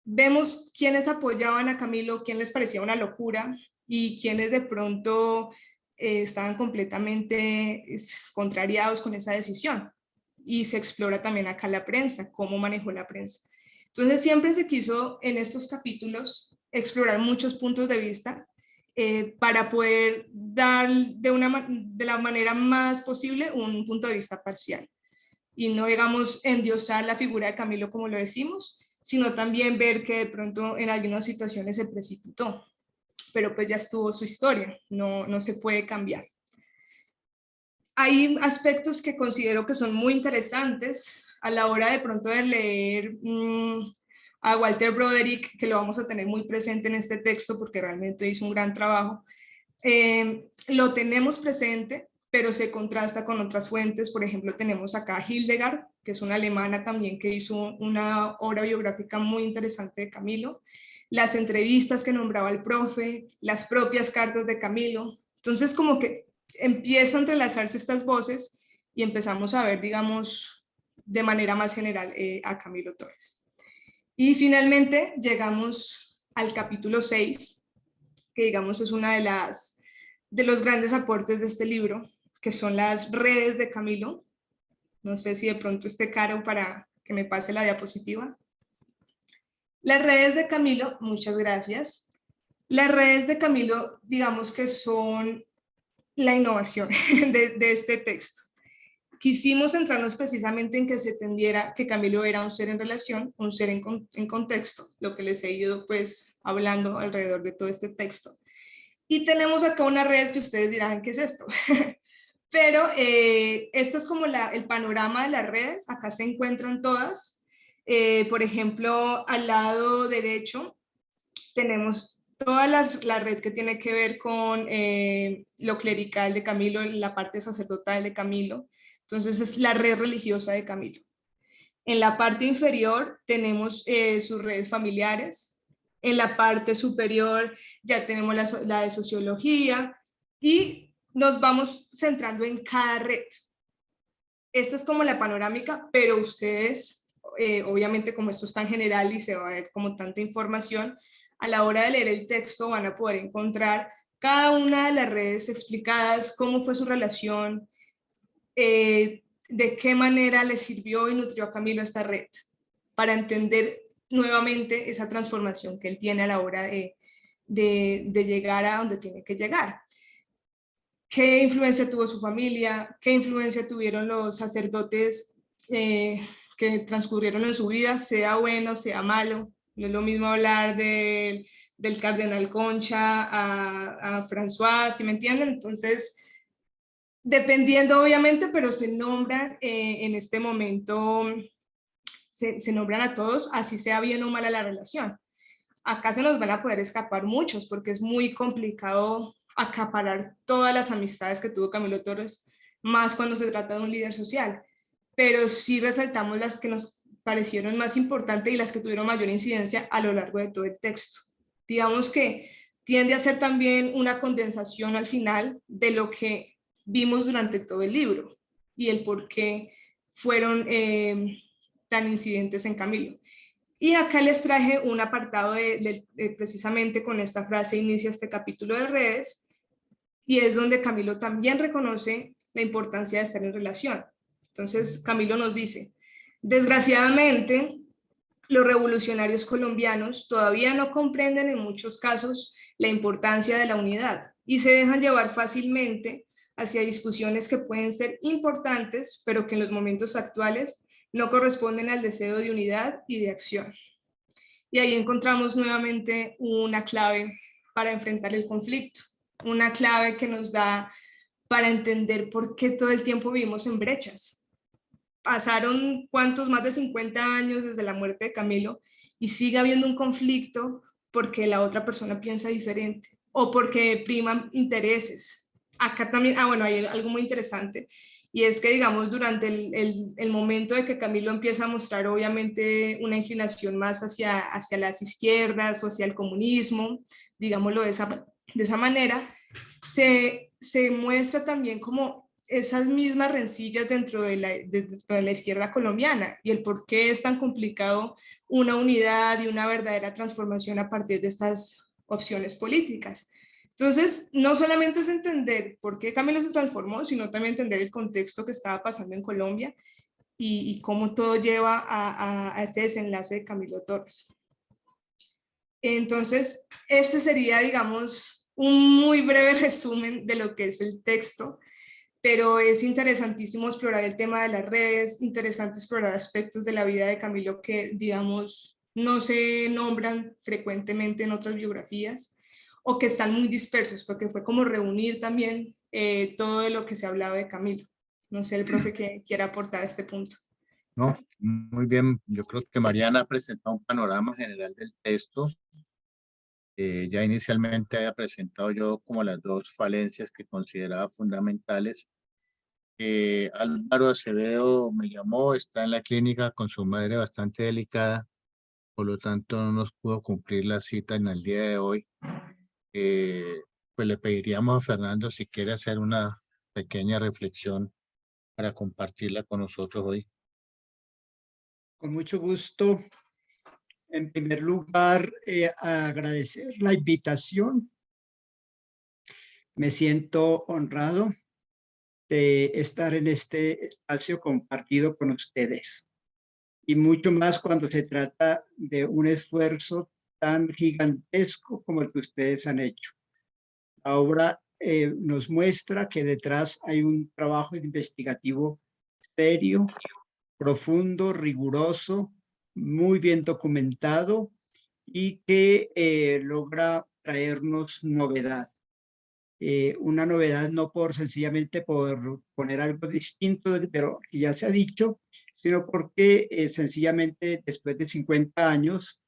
vemos quiénes apoyaban a Camilo, quién les parecía una locura y quiénes de pronto estaban completamente contrariados con esa decisión. Y se explora también acá la prensa, cómo manejó la prensa. Entonces siempre se quiso en estos capítulos explorar muchos puntos de vista para poder dar de la manera más posible un punto de vista parcial. Y no, digamos, endiosar la figura de Camilo como lo decimos, sino también ver que de pronto en algunas situaciones se precipitó, pero pues ya estuvo su historia, no se puede cambiar. Hay aspectos que considero que son muy interesantes a la hora de pronto de leer a Walter Broderick, que lo vamos a tener muy presente en este texto porque realmente hizo un gran trabajo. Lo tenemos presente, pero se contrasta con otras fuentes. Por ejemplo, tenemos acá a Hildegard, que es una alemana también que hizo una obra biográfica muy interesante de Camilo, las entrevistas que nombraba el profe, las propias cartas de Camilo. Entonces, como que empieza a entrelazarse estas voces y empezamos a ver, digamos, de manera más general a Camilo Torres. Y finalmente llegamos al capítulo 6, que digamos es una de los grandes aportes de este libro, que son las redes de Camilo. No sé si de pronto esté Caro para que me pase la diapositiva. Las redes de Camilo, muchas gracias. Las redes de Camilo, digamos que son la innovación de este texto. Quisimos centrarnos precisamente en que se entendiera que Camilo era un ser en relación, un ser en contexto, lo que les he ido pues hablando alrededor de todo este texto. Y tenemos acá una red que ustedes dirán, ¿qué es esto? Pero esto es como el panorama de las redes, acá se encuentran todas. Por ejemplo, al lado derecho tenemos toda la red que tiene que ver con lo clerical de Camilo, la parte sacerdotal de Camilo. Entonces es la red religiosa de Camilo. En la parte inferior tenemos sus redes familiares. En la parte superior ya tenemos la de sociología y nos vamos centrando en cada red. Esta es como la panorámica, pero ustedes, obviamente como esto es tan general y se va a ver como tanta información, a la hora de leer el texto van a poder encontrar cada una de las redes explicadas, cómo fue su relación, de qué manera le sirvió y nutrió a Camilo esta red, para entender nuevamente esa transformación que él tiene a la hora de llegar a donde tiene que llegar. ¿Qué influencia tuvo su familia? ¿Qué influencia tuvieron los sacerdotes que transcurrieron en su vida, sea bueno, sea malo? No es lo mismo hablar del cardenal Concha a François, ¿sí me entienden? Entonces, dependiendo obviamente, pero se nombran en este momento, se nombran a todos, así sea bien o mala la relación. Acá se nos van a poder escapar muchos, porque es muy complicado acaparar todas las amistades que tuvo Camilo Torres, más cuando se trata de un líder social. Pero sí resaltamos las que nos parecieron más importantes y las que tuvieron mayor incidencia a lo largo de todo el texto. Digamos que tiende a ser también una condensación al final de lo que vimos durante todo el libro y el por qué fueron tan incidentes en Camilo. Y acá les traje un apartado precisamente con esta frase inicia este capítulo de redes, y es donde Camilo también reconoce la importancia de estar en relación. Entonces Camilo nos dice, desgraciadamente, los revolucionarios colombianos todavía no comprenden en muchos casos la importancia de la unidad y se dejan llevar fácilmente hacia discusiones que pueden ser importantes, pero que en los momentos actuales no corresponden al deseo de unidad y de acción. Y ahí encontramos nuevamente una clave para enfrentar el conflicto, una clave que nos da para entender por qué todo el tiempo vivimos en brechas. Pasaron cuántos, más de 50 años desde la muerte de Camilo y sigue habiendo un conflicto porque la otra persona piensa diferente o porque priman intereses. Acá también, bueno, hay algo muy interesante y es que, digamos, durante el momento de que Camilo empieza a mostrar obviamente una inclinación más hacia las izquierdas o hacia el comunismo, digámoslo de esa manera, se muestra también como esas mismas rencillas dentro de la izquierda colombiana y el por qué es tan complicado una unidad y una verdadera transformación a partir de estas opciones políticas. Entonces, no solamente es entender por qué Camilo se transformó, sino también entender el contexto que estaba pasando en Colombia y cómo todo lleva a este desenlace de Camilo Torres. Entonces, este sería, digamos, un muy breve resumen de lo que es el texto, pero es interesantísimo explorar el tema de las redes, interesante explorar aspectos de la vida de Camilo que, digamos, no se nombran frecuentemente en otras biografías o que están muy dispersos, porque fue como reunir también todo de lo que se hablaba de Camilo. No sé, el profe que quiera aportar a este punto. No, muy bien. Yo creo que Mariana ha presentado un panorama general del texto. Ya inicialmente había presentado yo como las dos falencias que consideraba fundamentales. Álvaro Acevedo me llamó, está en la clínica con su madre bastante delicada, por lo tanto no nos pudo cumplir la cita en el día de hoy. Pues le pediríamos a Fernando si quiere hacer una pequeña reflexión para compartirla con nosotros hoy. Con mucho gusto. En primer lugar, agradecer la invitación. Me siento honrado de estar en este espacio compartido con ustedes. Y mucho más cuando se trata de un esfuerzo tan gigantesco como el que ustedes han hecho. La obra nos muestra que detrás hay un trabajo investigativo serio, profundo, riguroso, muy bien documentado y que logra traernos novedad. Una novedad no sencillamente por poner algo distinto de lo que ya se ha dicho, sino porque sencillamente después de 50 años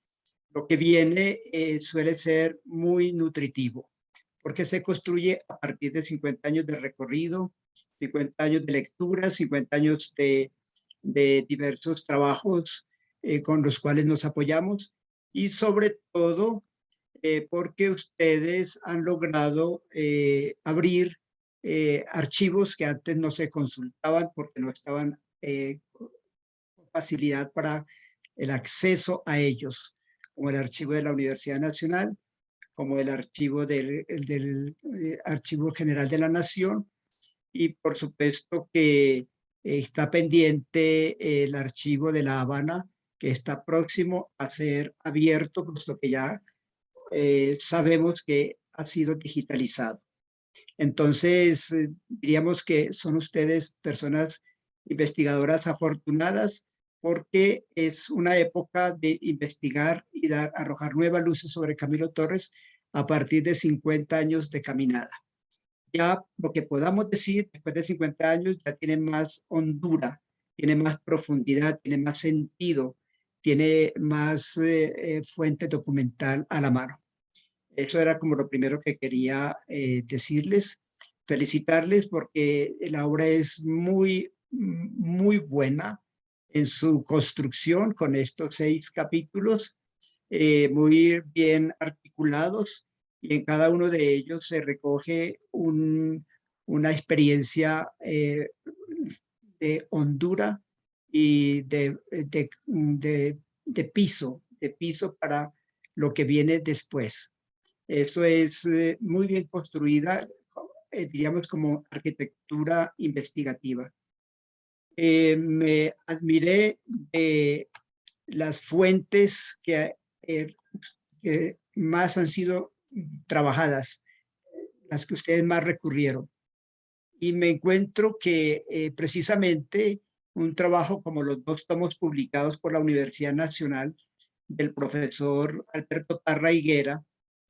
lo que viene suele ser muy nutritivo, porque se construye a partir de 50 años de recorrido, 50 años de lectura, 50 años de diversos trabajos con los cuales nos apoyamos y sobre todo porque ustedes han logrado abrir archivos que antes no se consultaban porque no estaban con facilidad para el acceso a ellos, como el archivo de la Universidad Nacional, como el archivo del Archivo General de la Nación, y por supuesto que está pendiente el archivo de La Habana, que está próximo a ser abierto, puesto que ya sabemos que ha sido digitalizado. Entonces, diríamos que son ustedes personas investigadoras afortunadas porque es una época de investigar y arrojar nuevas luces sobre Camilo Torres a partir de 50 años de caminada. Ya lo que podamos decir después de 50 años ya tiene más hondura, tiene más profundidad, tiene más sentido, tiene más fuente documental a la mano. Eso era como lo primero que quería decirles, felicitarles porque la obra es muy buena en su construcción con estos 6 capítulos, muy bien articulados y en cada uno de ellos se recoge una experiencia de hondura y de piso para lo que viene después. Eso es muy bien construida, diríamos como arquitectura investigativa. Me admiré de las fuentes que más han sido trabajadas, las que ustedes más recurrieron. Y me encuentro que precisamente un trabajo como los 2 tomos publicados por la Universidad Nacional del profesor Alberto Parra Higuera,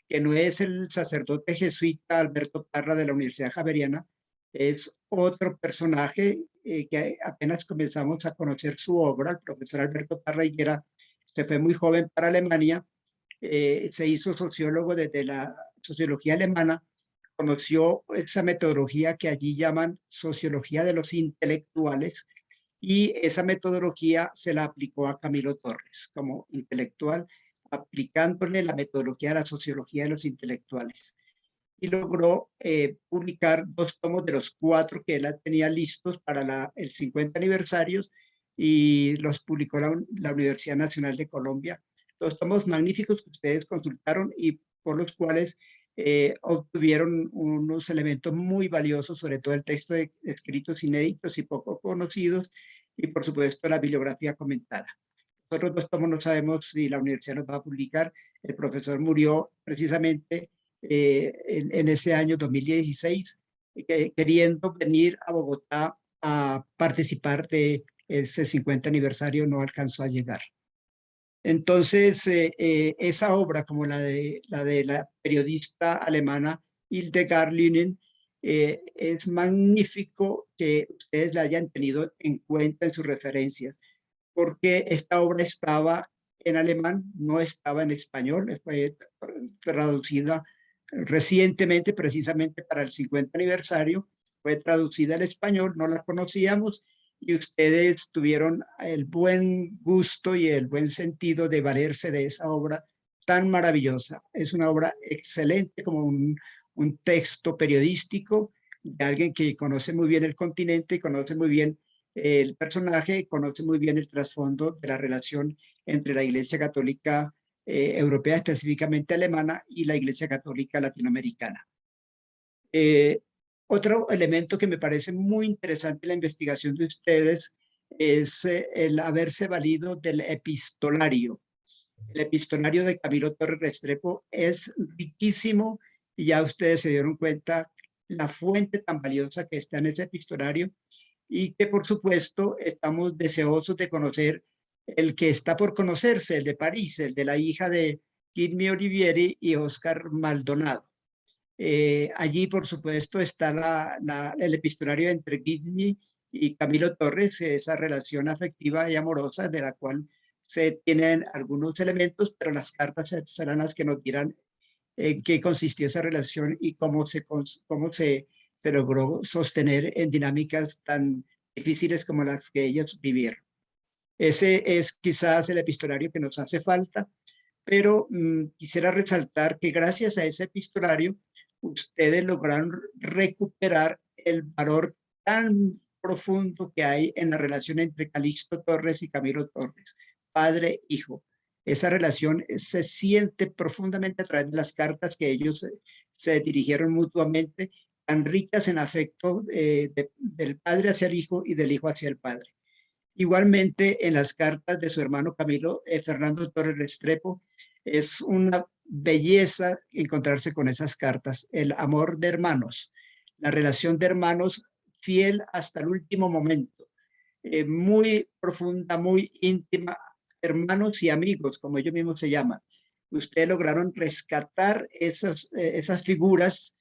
que no es el sacerdote jesuita Alberto Parra de la Universidad Javeriana, es otro personaje que apenas comenzamos a conocer su obra. El profesor Alberto Parra Higuera se fue muy joven para Alemania, se hizo sociólogo desde la sociología alemana, conoció esa metodología que allí llaman sociología de los intelectuales, y esa metodología se la aplicó a Camilo Torres como intelectual, aplicándole la metodología de la sociología de los intelectuales. Y logró publicar 2 tomos de los 4 que él tenía listos para el 50 aniversario, y los publicó la Universidad Nacional de Colombia. 2 tomos magníficos que ustedes consultaron y por los cuales obtuvieron unos elementos muy valiosos, sobre todo el texto de escritos inéditos y poco conocidos, y por supuesto la bibliografía comentada. Los otros 2 tomos no sabemos si la universidad los va a publicar. El profesor murió precisamente en ese año 2016, queriendo venir a Bogotá a participar de ese 50 aniversario, no alcanzó a llegar. Entonces, esa obra, como la de la periodista alemana Hildegard Lünen, es magnífico que ustedes la hayan tenido en cuenta en sus referencias, porque esta obra estaba en alemán, no estaba en español, fue traducida recientemente, precisamente para el 50 aniversario, fue traducida al español, no la conocíamos, y ustedes tuvieron el buen gusto y el buen sentido de valerse de esa obra tan maravillosa. Es una obra excelente, como un texto periodístico de alguien que conoce muy bien el continente, conoce muy bien el personaje, conoce muy bien el trasfondo de la relación entre la Iglesia Católica Europea, específicamente alemana, y la Iglesia Católica Latinoamericana. Otro elemento que me parece muy interesante en la investigación de ustedes es el haberse valido del epistolario. El epistolario de Camilo Torres Restrepo es riquísimo, y ya ustedes se dieron cuenta la fuente tan valiosa que está en ese epistolario, y que por supuesto estamos deseosos de conocer el que está por conocerse, el de París, el de la hija de Kidmi Olivieri y Oscar Maldonado. Allí, por supuesto, está el epistolario entre Kidmi y Camilo Torres, esa relación afectiva y amorosa de la cual se tienen algunos elementos, pero las cartas serán las que nos dirán en qué consistió esa relación y cómo se logró sostener en dinámicas tan difíciles como las que ellos vivieron. Ese es quizás el epistolario que nos hace falta, pero quisiera resaltar que gracias a ese epistolario ustedes lograron recuperar el valor tan profundo que hay en la relación entre Calixto Torres y Camilo Torres, padre-hijo. Esa relación se siente profundamente a través de las cartas que ellos se dirigieron mutuamente, tan ricas en afecto del padre hacia el hijo y del hijo hacia el padre. Igualmente, en las cartas de su hermano Camilo, Fernando Torres Restrepo, es una belleza encontrarse con esas cartas. El amor de hermanos, la relación de hermanos fiel hasta el último momento, muy profunda, muy íntima, hermanos y amigos, como ellos mismos se llaman. Ustedes lograron rescatar esas figuras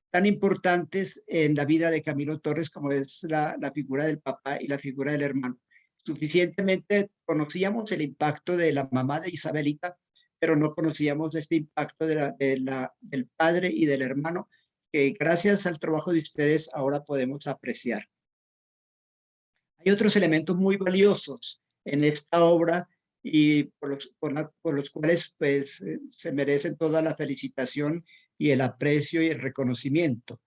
tan importantes en la vida de Camilo Torres, como es la figura del papá y la figura del hermano. Suficientemente conocíamos el impacto de la mamá de Isabelita, pero no conocíamos este impacto del padre y del hermano, que gracias al trabajo de ustedes ahora podemos apreciar. Hay otros elementos muy valiosos en esta obra y por los cuales pues, se merecen toda la felicitación y el aprecio y el reconocimiento.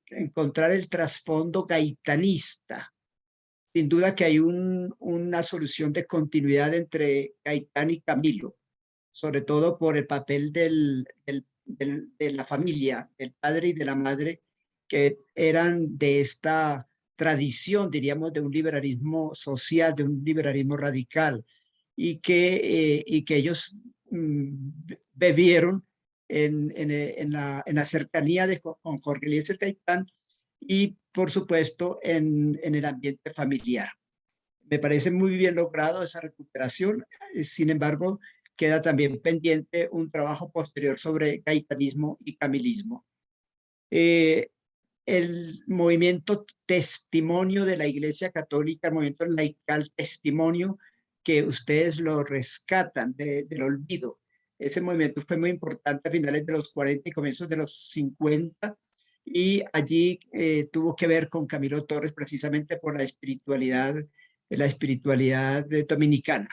Encontrar el trasfondo gaitanista. Sin duda que hay una solución de continuidad entre Gaitán y Camilo, sobre todo por el papel de la familia, del padre y de la madre, que eran de esta tradición, diríamos, de un liberalismo social, de un liberalismo radical, y que ellos bebieron en la cercanía con Jorge Eliezer Gaitán y, por supuesto, en el ambiente familiar. Me parece muy bien logrado esa recuperación. Sin embargo, queda también pendiente un trabajo posterior sobre gaitanismo y camilismo. El movimiento Testimonio de la Iglesia Católica, el movimiento laical Testimonio, que ustedes lo rescatan del olvido. Ese movimiento fue muy importante a finales de los 40 y comienzos de los 50, y allí tuvo que ver con Camilo Torres precisamente por la espiritualidad dominicana.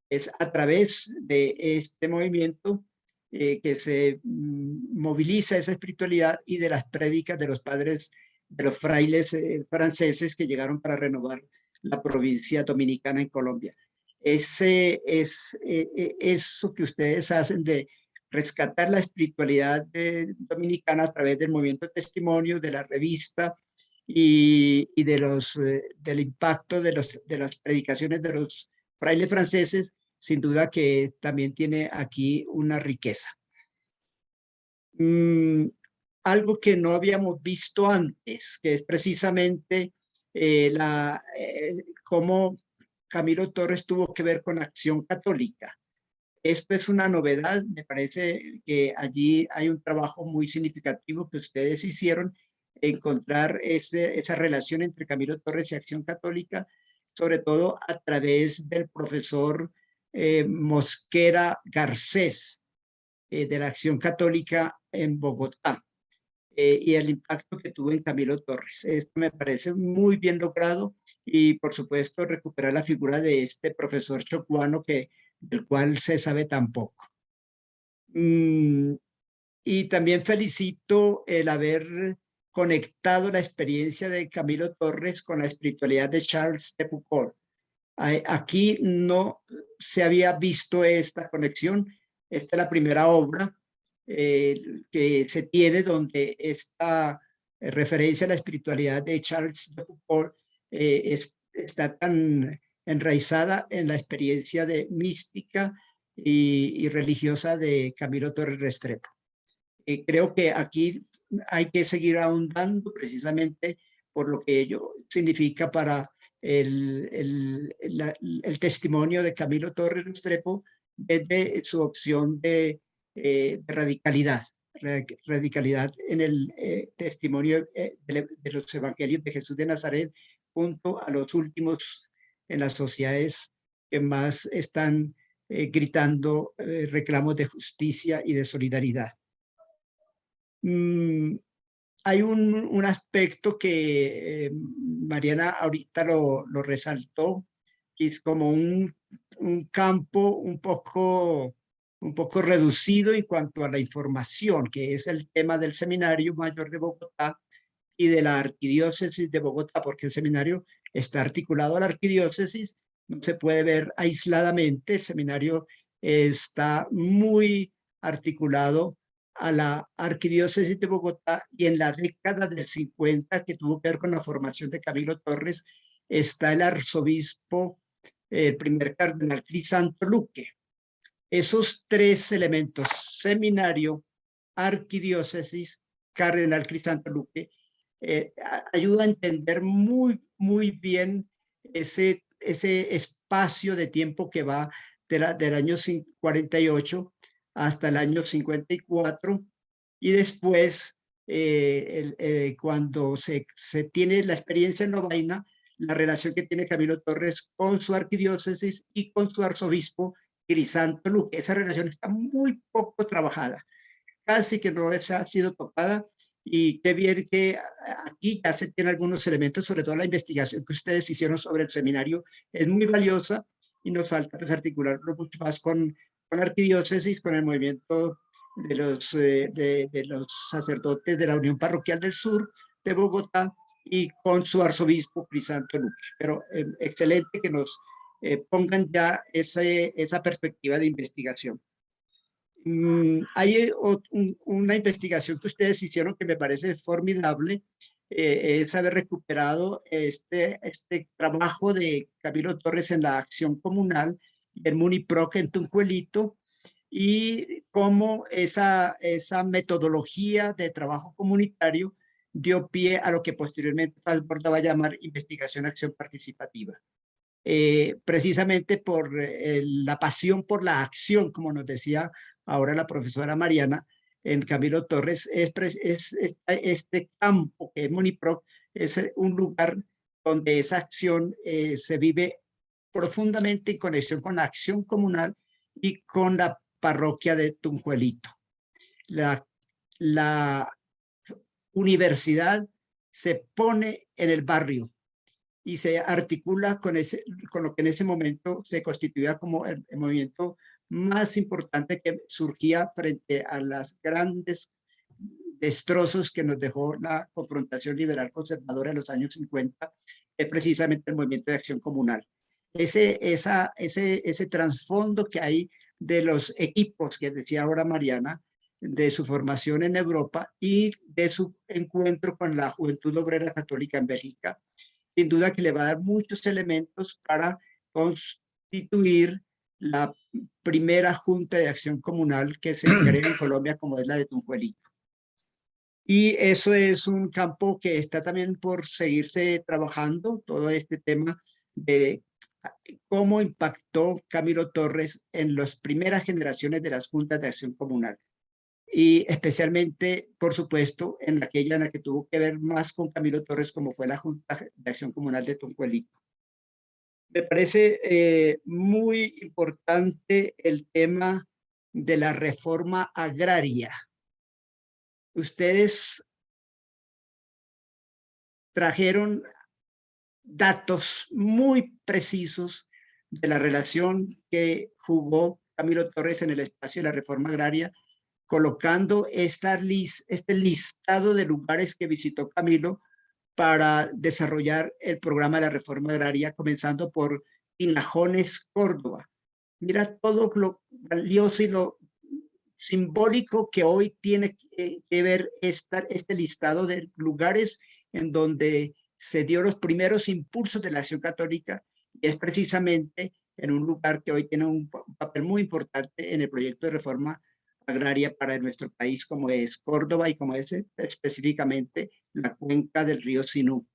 Es a través de este movimiento que se moviliza esa espiritualidad y de las prédicas de los padres, de los frailes franceses que llegaron para renovar la provincia dominicana en Colombia. Eso que ustedes hacen de rescatar la espiritualidad dominicana a través del movimiento de testimonio, de la revista y del impacto de las predicaciones de los frailes franceses, sin duda que también tiene aquí una riqueza. Algo que no habíamos visto antes, que es precisamente cómo Camilo Torres tuvo que ver con Acción Católica. Esto es una novedad, me parece que allí hay un trabajo muy significativo que ustedes hicieron, encontrar esa relación entre Camilo Torres y Acción Católica, sobre todo a través del profesor Mosquera Garcés, de la Acción Católica en Bogotá, y el impacto que tuvo en Camilo Torres. Esto me parece muy bien logrado, y por supuesto recuperar la figura de este profesor chocuano del cual se sabe tan poco. Y también felicito el haber conectado la experiencia de Camilo Torres con la espiritualidad de Charles de Foucault. Aquí no se había visto esta conexión. Esta es la primera obra que se tiene donde esta referencia a la espiritualidad de Charles de Foucault está tan enraizada en la experiencia de mística y religiosa de Camilo Torres Restrepo. Creo que aquí hay que seguir ahondando precisamente por lo que ello significa para el testimonio de Camilo Torres Restrepo desde su opción de radicalidad en el testimonio de los evangelios de Jesús de Nazaret, junto a los últimos en las sociedades que más están gritando reclamos de justicia y de solidaridad. Hay un aspecto que Mariana ahorita lo resaltó, que es como un campo un poco reducido en cuanto a la información, que es el tema del Seminario Mayor de Bogotá y de la Arquidiócesis de Bogotá, porque el seminario está articulado a la arquidiócesis, no se puede ver aisladamente. El seminario está muy articulado a la Arquidiócesis de Bogotá, y en la década del 50, que tuvo que ver con la formación de Camilo Torres, está el arzobispo, el primer cardenal Crisanto Luque. Esos tres elementos, seminario, arquidiócesis, cardenal Crisanto Luque, ayuda a entender muy bien ese espacio de tiempo que va del año 48 hasta el año 54, y después cuando se tiene la experiencia en Lovaina, la relación que tiene Camilo Torres con su arquidiócesis y con su arzobispo Crisanto Luque. Esa relación está muy poco trabajada, casi que no ha sido tocada, y qué bien que aquí ya se tienen algunos elementos, sobre todo la investigación que ustedes hicieron sobre el seminario es muy valiosa, y nos falta pues articularlo mucho más con la arquidiócesis, con el movimiento de los sacerdotes de la Unión Parroquial del Sur de Bogotá y con su arzobispo Crisanto Luque. Pero excelente que nos pongan ya esa perspectiva de investigación. Hay una investigación que ustedes hicieron que me parece formidable, es haber recuperado este trabajo de Camilo Torres en la acción comunal, el Muniproc en Tunjuelito, y cómo esa metodología de trabajo comunitario dio pie a lo que posteriormente Falborda va a llamar investigación acción participativa. Precisamente por la pasión por la acción, como nos decía ahora la profesora Mariana, en Camilo Torres, este campo que es Moniproc, es un lugar donde esa acción se vive profundamente en conexión con la acción comunal y con la parroquia de Tunjuelito. La universidad se pone en el barrio y se articula con lo que en ese momento se constituía como el movimiento más importante que surgía frente a las grandes destrozos que nos dejó la confrontación liberal conservadora en los años 50, es precisamente el movimiento de acción comunal. Ese trasfondo que hay de los equipos, que decía ahora Mariana, de su formación en Europa y de su encuentro con la Juventud Obrera Católica en Bélgica, sin duda que le va a dar muchos elementos para constituir la primera junta de acción comunal que se crea en Colombia, como es la de Tunjuelito. Y eso es un campo que está también por seguirse trabajando, todo este tema de cómo impactó Camilo Torres en las primeras generaciones de las juntas de acción comunal. Y especialmente, por supuesto, en aquella en la que tuvo que ver más con Camilo Torres, como fue la Junta de Acción Comunal de Tunjuelito. Me parece muy importante el tema de la reforma agraria. Ustedes trajeron datos muy precisos de la relación que jugó Camilo Torres en el espacio de la reforma agraria, colocando este listado de lugares que visitó Camilo para desarrollar el programa de la reforma agraria, comenzando por Tinajones, Córdoba. Mira todo lo valioso y lo simbólico que hoy tiene que ver este listado de lugares en donde se dio los primeros impulsos de la acción católica, y es precisamente en un lugar que hoy tiene un papel muy importante en el proyecto de reforma agraria para nuestro país, como es Córdoba y como es específicamente la cuenca del río Sinú.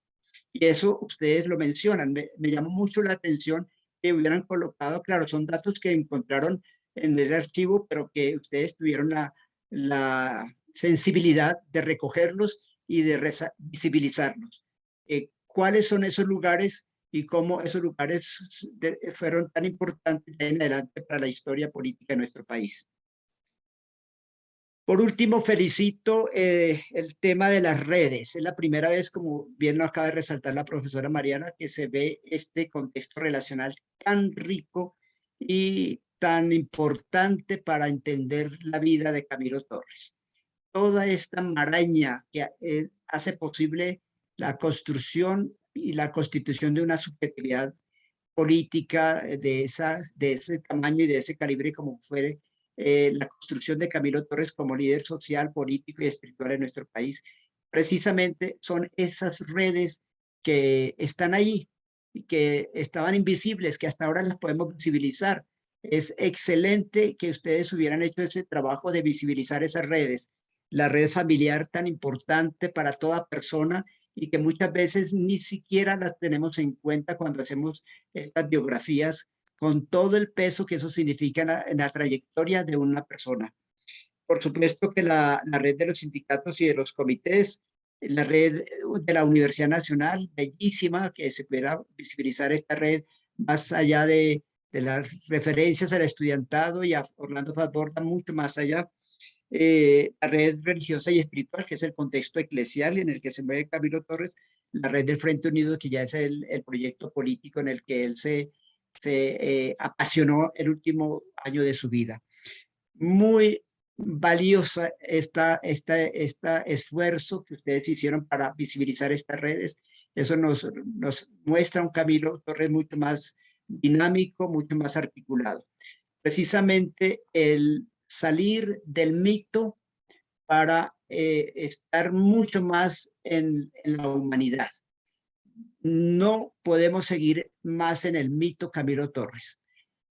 Y eso ustedes lo mencionan. Me llamó mucho la atención que hubieran colocado, claro, son datos que encontraron en el archivo, pero que ustedes tuvieron la sensibilidad de recogerlos y de visibilizarlos. ¿Cuáles son esos lugares y cómo esos lugares fueron tan importantes en adelante para la historia política de nuestro país? Por último, felicito el tema de las redes. Es la primera vez, como bien lo acaba de resaltar la profesora Mariana, que se ve este contexto relacional tan rico y tan importante para entender la vida de Camilo Torres. Toda esta maraña que hace posible la construcción y la constitución de una subjetividad política de ese tamaño y de ese calibre, como fue la construcción de Camilo Torres como líder social, político y espiritual en nuestro país. Precisamente son esas redes que están ahí y que estaban invisibles, que hasta ahora las podemos visibilizar. Es excelente que ustedes hubieran hecho ese trabajo de visibilizar esas redes, la red familiar tan importante para toda persona y que muchas veces ni siquiera las tenemos en cuenta cuando hacemos estas biografías, con todo el peso que eso significa en la trayectoria de una persona. Por supuesto que la red de los sindicatos y de los comités, la red de la Universidad Nacional, bellísima, que se pudiera visibilizar esta red más allá de las referencias al estudiantado y a Orlando Falborda, mucho más allá. La red religiosa y espiritual, que es el contexto eclesial en el que se mueve Camilo Torres, la red del Frente Unido, que ya es el proyecto político en el que él se apasionó el último año de su vida. Muy valiosa este esfuerzo que ustedes hicieron para visibilizar estas redes. Eso nos muestra un Camilo Torres mucho más dinámico, mucho más articulado. Precisamente el salir del mito para estar mucho más en la humanidad. No podemos seguir más en el mito Camilo Torres.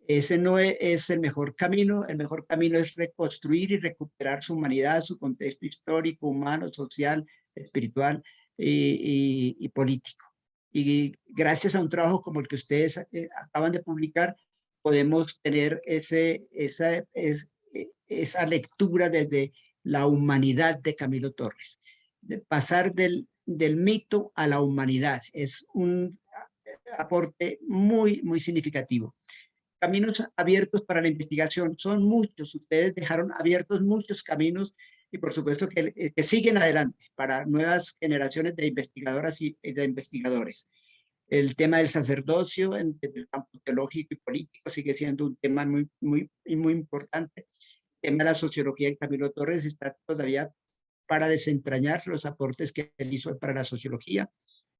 Ese no es el mejor camino es reconstruir y recuperar su humanidad, su contexto histórico, humano, social, espiritual y político. Y gracias a un trabajo como el que ustedes acaban de publicar, podemos tener esa lectura desde la humanidad de Camilo Torres. De pasar del mito a la humanidad es un aporte muy, muy significativo. Caminos abiertos para la investigación son muchos. Ustedes dejaron abiertos muchos caminos y por supuesto que siguen adelante para nuevas generaciones de investigadoras y de investigadores. El tema del sacerdocio en el campo teológico y político sigue siendo un tema muy, muy, muy importante. El tema de la sociología de Camilo Torres está todavía para desentrañar los aportes que él hizo para la sociología.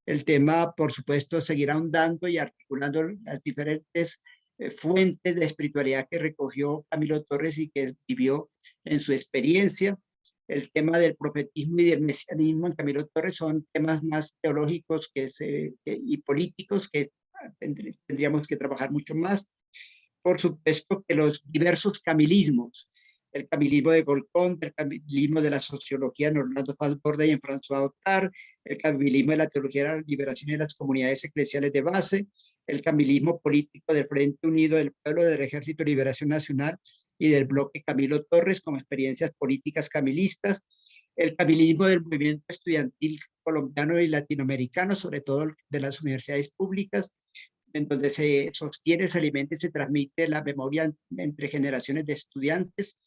El tema, por supuesto, seguirá ahondando y articulando las diferentes fuentes de espiritualidad que recogió Camilo Torres y que vivió en su experiencia. El tema del profetismo y del mesianismo en Camilo Torres son temas más teológicos y políticos que tendríamos que trabajar mucho más. Por supuesto que los diversos camilismos, el camilismo de Golcón, el camilismo de la sociología en Orlando Falborda y en François Otard, el camilismo de la teología de la liberación y las comunidades eclesiales de base, el camilismo político del Frente Unido del Pueblo, del Ejército de Liberación Nacional y del bloque Camilo Torres como experiencias políticas camilistas, el camilismo del movimiento estudiantil colombiano y latinoamericano, sobre todo de las universidades públicas, en donde se sostiene, se alimenta y se transmite la memoria entre generaciones de estudiantes,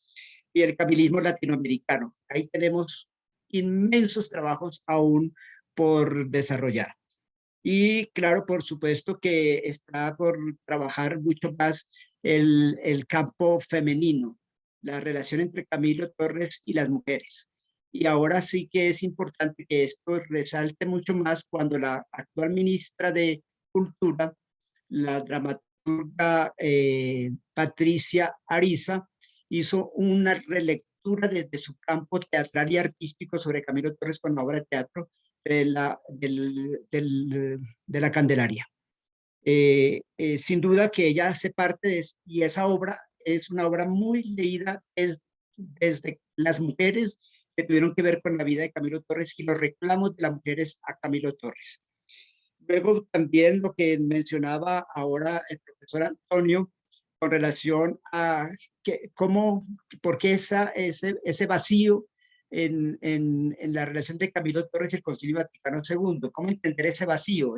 y el camilismo latinoamericano. Ahí tenemos inmensos trabajos aún por desarrollar. Y claro, por supuesto que está por trabajar mucho más el campo femenino, la relación entre Camilo Torres y las mujeres. Y ahora sí que es importante que esto resalte mucho más cuando la actual ministra de Cultura, la dramaturga Patricia Ariza, hizo una relectura desde su campo teatral y artístico sobre Camilo Torres con la obra de teatro de la Candelaria. Sin duda que ella hace parte y esa obra es una obra muy leída desde las mujeres que tuvieron que ver con la vida de Camilo Torres y los reclamos de las mujeres a Camilo Torres. Luego también lo que mencionaba ahora el profesor Antonio con relación a por qué ese vacío en la relación de Camilo Torres y el Concilio Vaticano II. ¿Cómo entender ese vacío,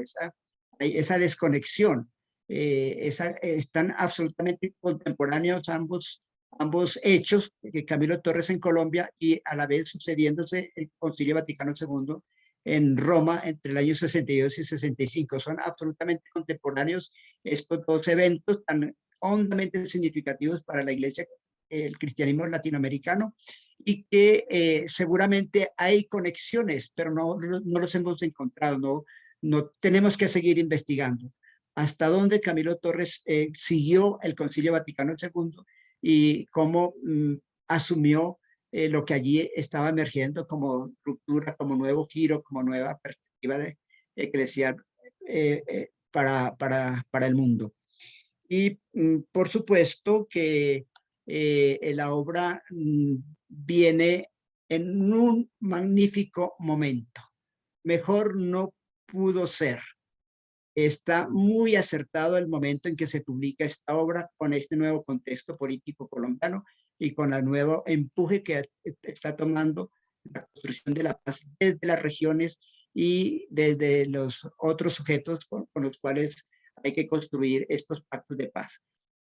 esa desconexión? Están absolutamente contemporáneos ambos hechos, Camilo Torres en Colombia y a la vez sucediéndose el Concilio Vaticano II en Roma entre el año 62 y 65. Son absolutamente contemporáneos estos dos eventos tan hondamente significativos para la Iglesia, el cristianismo latinoamericano, y que seguramente hay conexiones, pero no los hemos encontrado, no tenemos que seguir investigando hasta dónde Camilo Torres siguió el Concilio Vaticano II y cómo asumió lo que allí estaba emergiendo como ruptura, como nuevo giro, como nueva perspectiva eclesial para el mundo. Y por supuesto que la obra viene en un magnífico momento. Mejor no pudo ser. Está muy acertado el momento en que se publica esta obra con este nuevo contexto político colombiano y con el nuevo empuje que está tomando la construcción de la paz desde las regiones y desde los otros sujetos con los cuales hay que construir estos pactos de paz.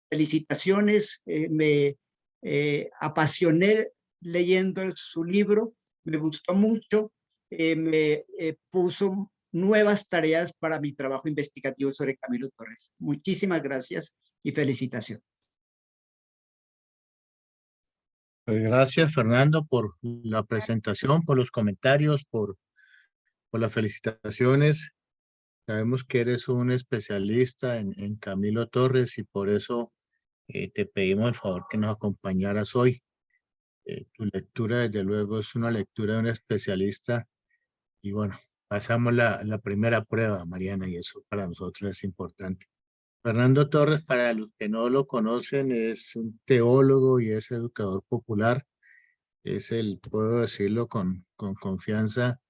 Felicitaciones, me apasioné leyendo su libro, me gustó mucho, me puso nuevas tareas para mi trabajo investigativo sobre Camilo Torres. Muchísimas gracias y felicitaciones. Pues gracias, Fernando, por la presentación, por los comentarios, por las felicitaciones. Sabemos que eres un especialista en Camilo Torres y por eso te pedimos el favor que nos acompañaras hoy. Tu lectura, desde luego, es una lectura de un especialista y bueno, pasamos la primera prueba, Mariana, y eso para nosotros es importante. Fernando Torres, para los que no lo conocen, es un teólogo y es educador popular. Es puedo decirlo con confianza,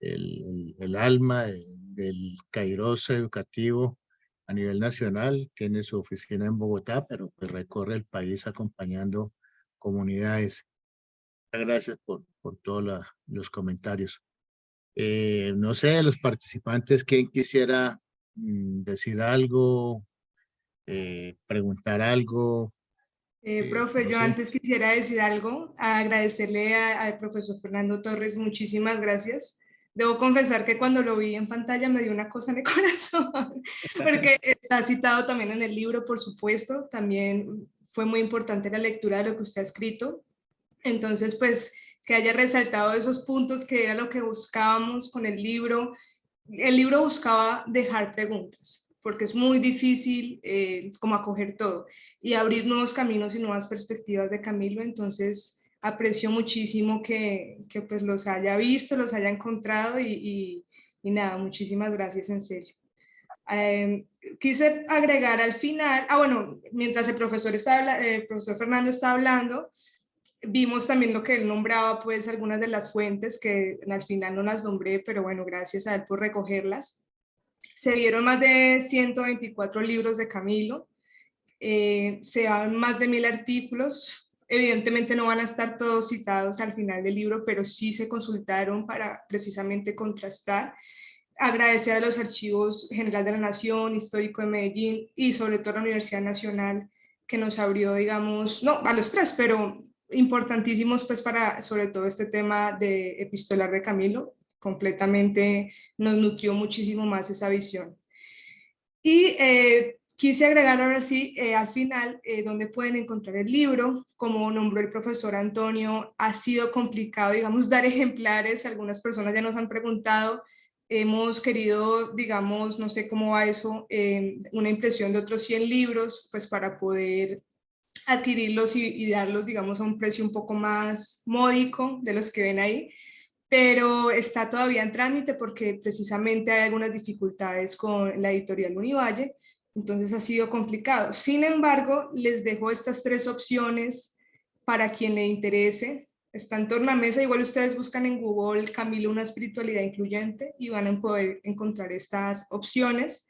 el alma del Kairos educativo a nivel nacional. Tiene su oficina en Bogotá, pero pues recorre el país acompañando comunidades. Muchas gracias por todos los comentarios. No sé, los participantes, ¿quién quisiera decir algo, preguntar algo? Profe, No yo sé. antes quisiera decir algo, agradecerle al profesor Fernando Torres, muchísimas gracias. Debo confesar que cuando lo vi en pantalla me dio una cosa en el corazón, porque está citado también en el libro, por supuesto, también fue muy importante la lectura de lo que usted ha escrito. Entonces, pues, que haya resaltado esos puntos que era lo que buscábamos con el libro. El libro buscaba dejar preguntas, porque es muy difícil como acoger todo y abrir nuevos caminos y nuevas perspectivas de Camilo. Entonces, aprecio muchísimo que pues los haya visto, los haya encontrado y nada, muchísimas gracias en serio. Quise agregar al final, bueno, mientras el profesor Fernando está hablando, vimos también lo que él nombraba, pues algunas de las fuentes que al final no las nombré, pero bueno, gracias a él por recogerlas. Se vieron más de 124 libros de Camilo, se dan más de 1000 artículos. Evidentemente no van a estar todos citados al final del libro, pero sí se consultaron para precisamente contrastar. Agradecer a los Archivos General de la Nación, Histórico de Medellín y sobre todo a la Universidad Nacional que nos abrió, digamos, no, a los tres, pero importantísimos pues para sobre todo este tema de epistolar de Camilo, completamente nos nutrió muchísimo más esa visión. Y quise agregar ahora sí, al final, donde pueden encontrar el libro. Como nombró el profesor Antonio, ha sido complicado, digamos, dar ejemplares. Algunas personas ya nos han preguntado. Hemos querido, digamos, no sé cómo va eso, una impresión de otros 100 libros, pues para poder adquirirlos y darlos, digamos, a un precio un poco más módico de los que ven ahí, pero está todavía en trámite porque precisamente hay algunas dificultades con la editorial Univalle, entonces ha sido complicado. Sin embargo, les dejo estas tres opciones para quien le interese. Está en tornamesa, igual ustedes buscan en Google Camilo, una espiritualidad incluyente y van a poder encontrar estas opciones.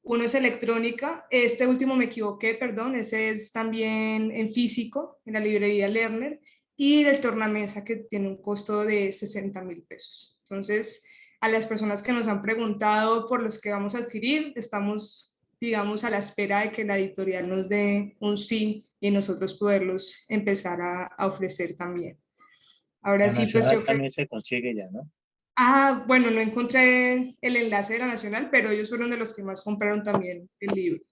Uno es electrónica, este último me equivoqué, perdón, ese es también en físico, en la librería Lerner, y el tornamesa que tiene un costo de 60.000 pesos. Entonces, a las personas que nos han preguntado por los que vamos a adquirir, estamos, digamos, a la espera de que la editorial nos dé un sí y nosotros poderlos empezar a ofrecer también. Ahora La sí, pues nacional yo creo... también se consigue ya, ¿no? Bueno, no encontré el enlace de la Nacional, pero ellos fueron de los que más compraron también el libro.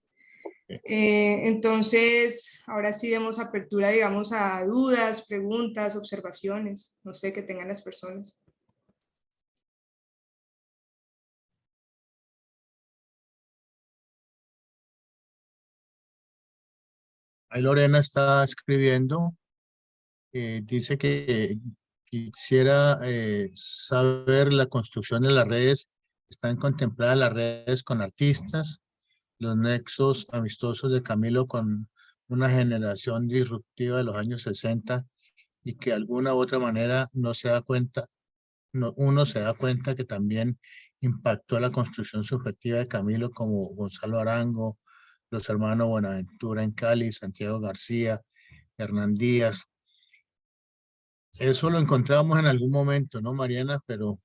Entonces, ahora sí demos apertura, digamos, a dudas, preguntas, observaciones, no sé, que tengan las personas. Ahí Lorena está escribiendo, dice que quisiera saber la construcción de las redes, están contempladas las redes con artistas, los nexos amistosos de Camilo con una generación disruptiva de los años 60 y que de alguna u otra manera no se da cuenta, uno se da cuenta que también impactó la construcción subjetiva de Camilo como Gonzalo Arango, los hermanos Buenaventura en Cali, Santiago García, Hernán Díaz. Eso lo encontramos en algún momento, ¿no, Mariana? Pero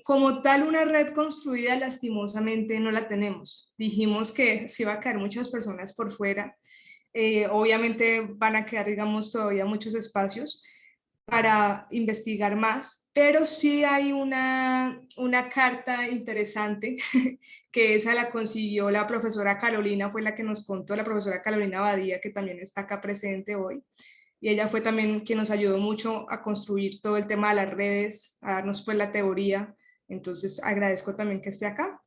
Como tal, una red construida, lastimosamente no la tenemos. Dijimos que se iba a quedar muchas personas por fuera. Obviamente van a quedar, digamos, todavía muchos espacios para investigar más, pero sí hay una carta interesante que esa la consiguió la profesora Carolina, fue la que nos contó, la profesora Carolina Badía, que también está acá presente hoy. Y ella fue también quien nos ayudó mucho a construir todo el tema de las redes, a darnos pues la teoría. Entonces agradezco también que esté acá.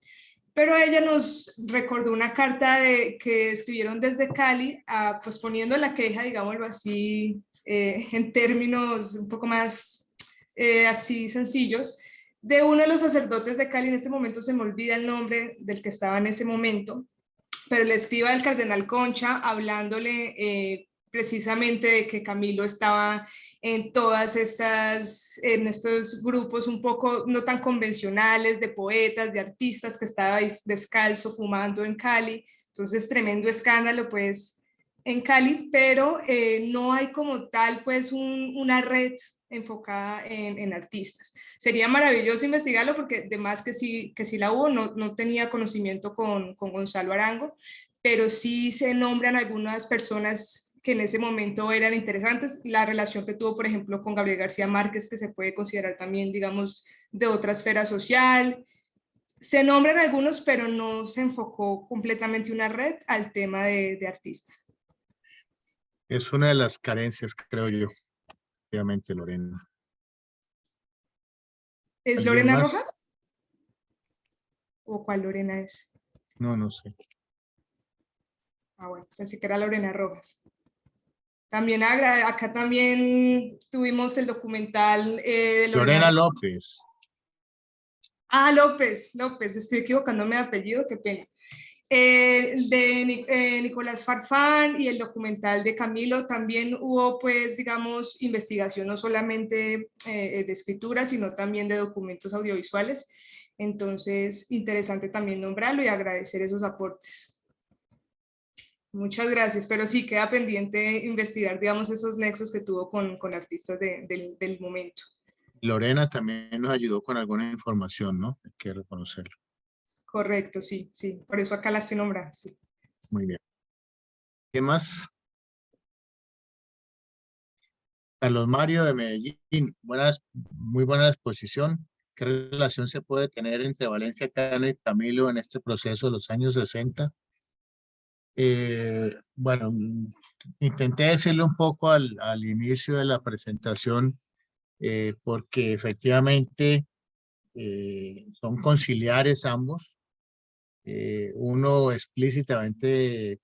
Pero ella nos recordó una carta que escribieron desde Cali, pues poniendo la queja, digámoslo así, en términos un poco más así sencillos, de uno de los sacerdotes de Cali. En este momento se me olvida el nombre del que estaba en ese momento, pero le escriba del cardenal Concha hablándole precisamente de que Camilo estaba en en estos grupos un poco no tan convencionales de poetas, de artistas, que estaba descalzo fumando en Cali. Entonces, tremendo escándalo, pues, en Cali, pero no hay como tal, pues, una red enfocada en artistas. Sería maravilloso investigarlo, porque además que sí la hubo, no tenía conocimiento con Gonzalo Arango, pero sí se nombran algunas personas que en ese momento eran interesantes. La relación que tuvo, por ejemplo, con Gabriel García Márquez, que se puede considerar también, digamos, de otra esfera social. Se nombran algunos, pero no se enfocó completamente una red al tema de artistas. Es una de las carencias, creo yo, obviamente, Lorena. ¿Es ¿Alguien Lorena más? Rojas? ¿O cuál Lorena es? No sé. Ah, bueno, pensé que era Lorena Rojas. También acá también tuvimos el documental de Lorena Lorena. López. Ah, López, estoy equivocándome de apellido, qué pena. De Nicolás Farfán y el documental de Camilo. También hubo, pues, digamos, investigación no solamente de escritura, sino también de documentos audiovisuales. Entonces, interesante también nombrarlo y agradecer esos aportes. Muchas gracias, pero sí queda pendiente investigar, digamos, esos nexos que tuvo con artistas del momento. Lorena también nos ayudó con alguna información, ¿no? Hay que reconocerlo. Correcto, sí, por eso acá la estoy nombrando, sí. Muy bien. ¿Qué más? Carlos Mario de Medellín, muy buena exposición. ¿Qué relación se puede tener entre Valencia Cano y Camilo en este proceso de los años 60? Bueno, intenté decirle un poco al inicio de la presentación, porque efectivamente son conciliares ambos. Uno explícitamente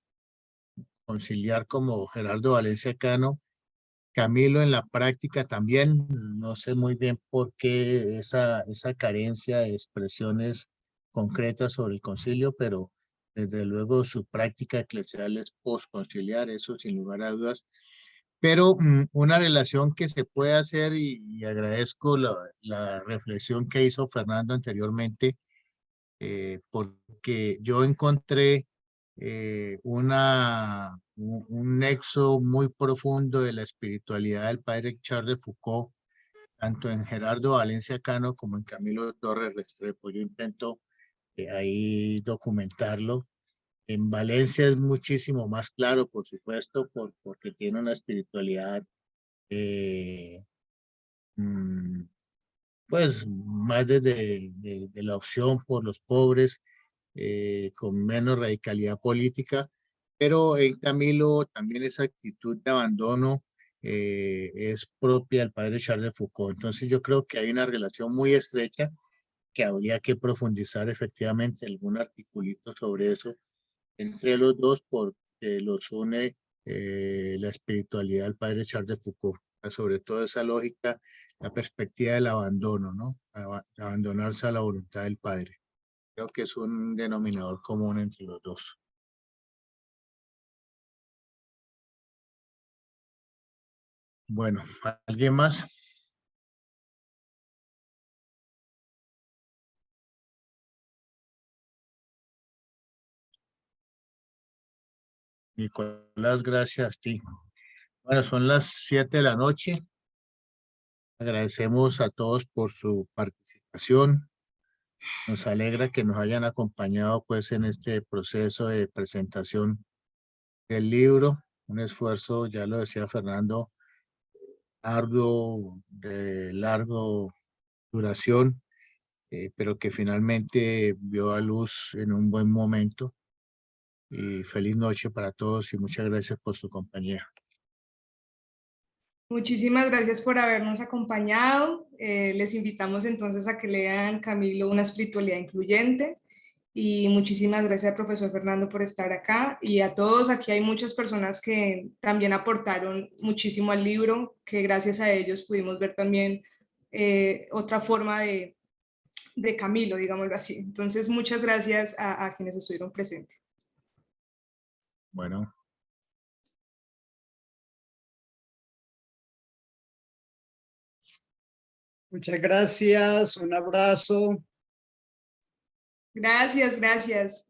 conciliar como Gerardo Valencia Cano, Camilo en la práctica también. No sé muy bien por qué esa carencia de expresiones concretas sobre el concilio, pero desde luego su práctica eclesial es postconciliar, eso sin lugar a dudas. Pero una relación que se puede hacer, y agradezco la reflexión que hizo Fernando anteriormente, porque yo encontré un nexo muy profundo de la espiritualidad del padre Charles de Foucault, tanto en Gerardo Valencia Cano como en Camilo Torres Restrepo. Yo intento ahí documentarlo. En Valencia es muchísimo más claro, por supuesto, porque tiene una espiritualidad eh, mm, pues más de la opción por los pobres, con menos radicalidad política, pero en Camilo también esa actitud de abandono es propia del padre Charles de Foucault. Entonces yo creo que hay una relación muy estrecha que habría que profundizar efectivamente algún articulito sobre eso entre los dos, porque los une la espiritualidad del padre Charles de Foucault, sobre todo esa lógica, la perspectiva del abandono, ¿no? Abandonarse a la voluntad del padre. Creo que es un denominador común entre los dos. Bueno, ¿alguien más? Nicolás, gracias a ti. Bueno, son las 7 de la noche. Agradecemos a todos por su participación. Nos alegra que nos hayan acompañado pues en este proceso de presentación del libro. Un esfuerzo, ya lo decía Fernando, arduo, de largo duración, pero que finalmente vio a luz en un buen momento. Y feliz noche para todos y muchas gracias por su compañía. Muchísimas gracias por habernos acompañado. Les invitamos entonces a que lean Camilo, una espiritualidad incluyente. Y muchísimas gracias, profesor Fernando, por estar acá. Y a todos, aquí hay muchas personas que también aportaron muchísimo al libro, que gracias a ellos pudimos ver también otra forma de Camilo, digámoslo así. Entonces, muchas gracias a quienes estuvieron presentes. Bueno, Muchas gracias, un abrazo. Gracias, gracias.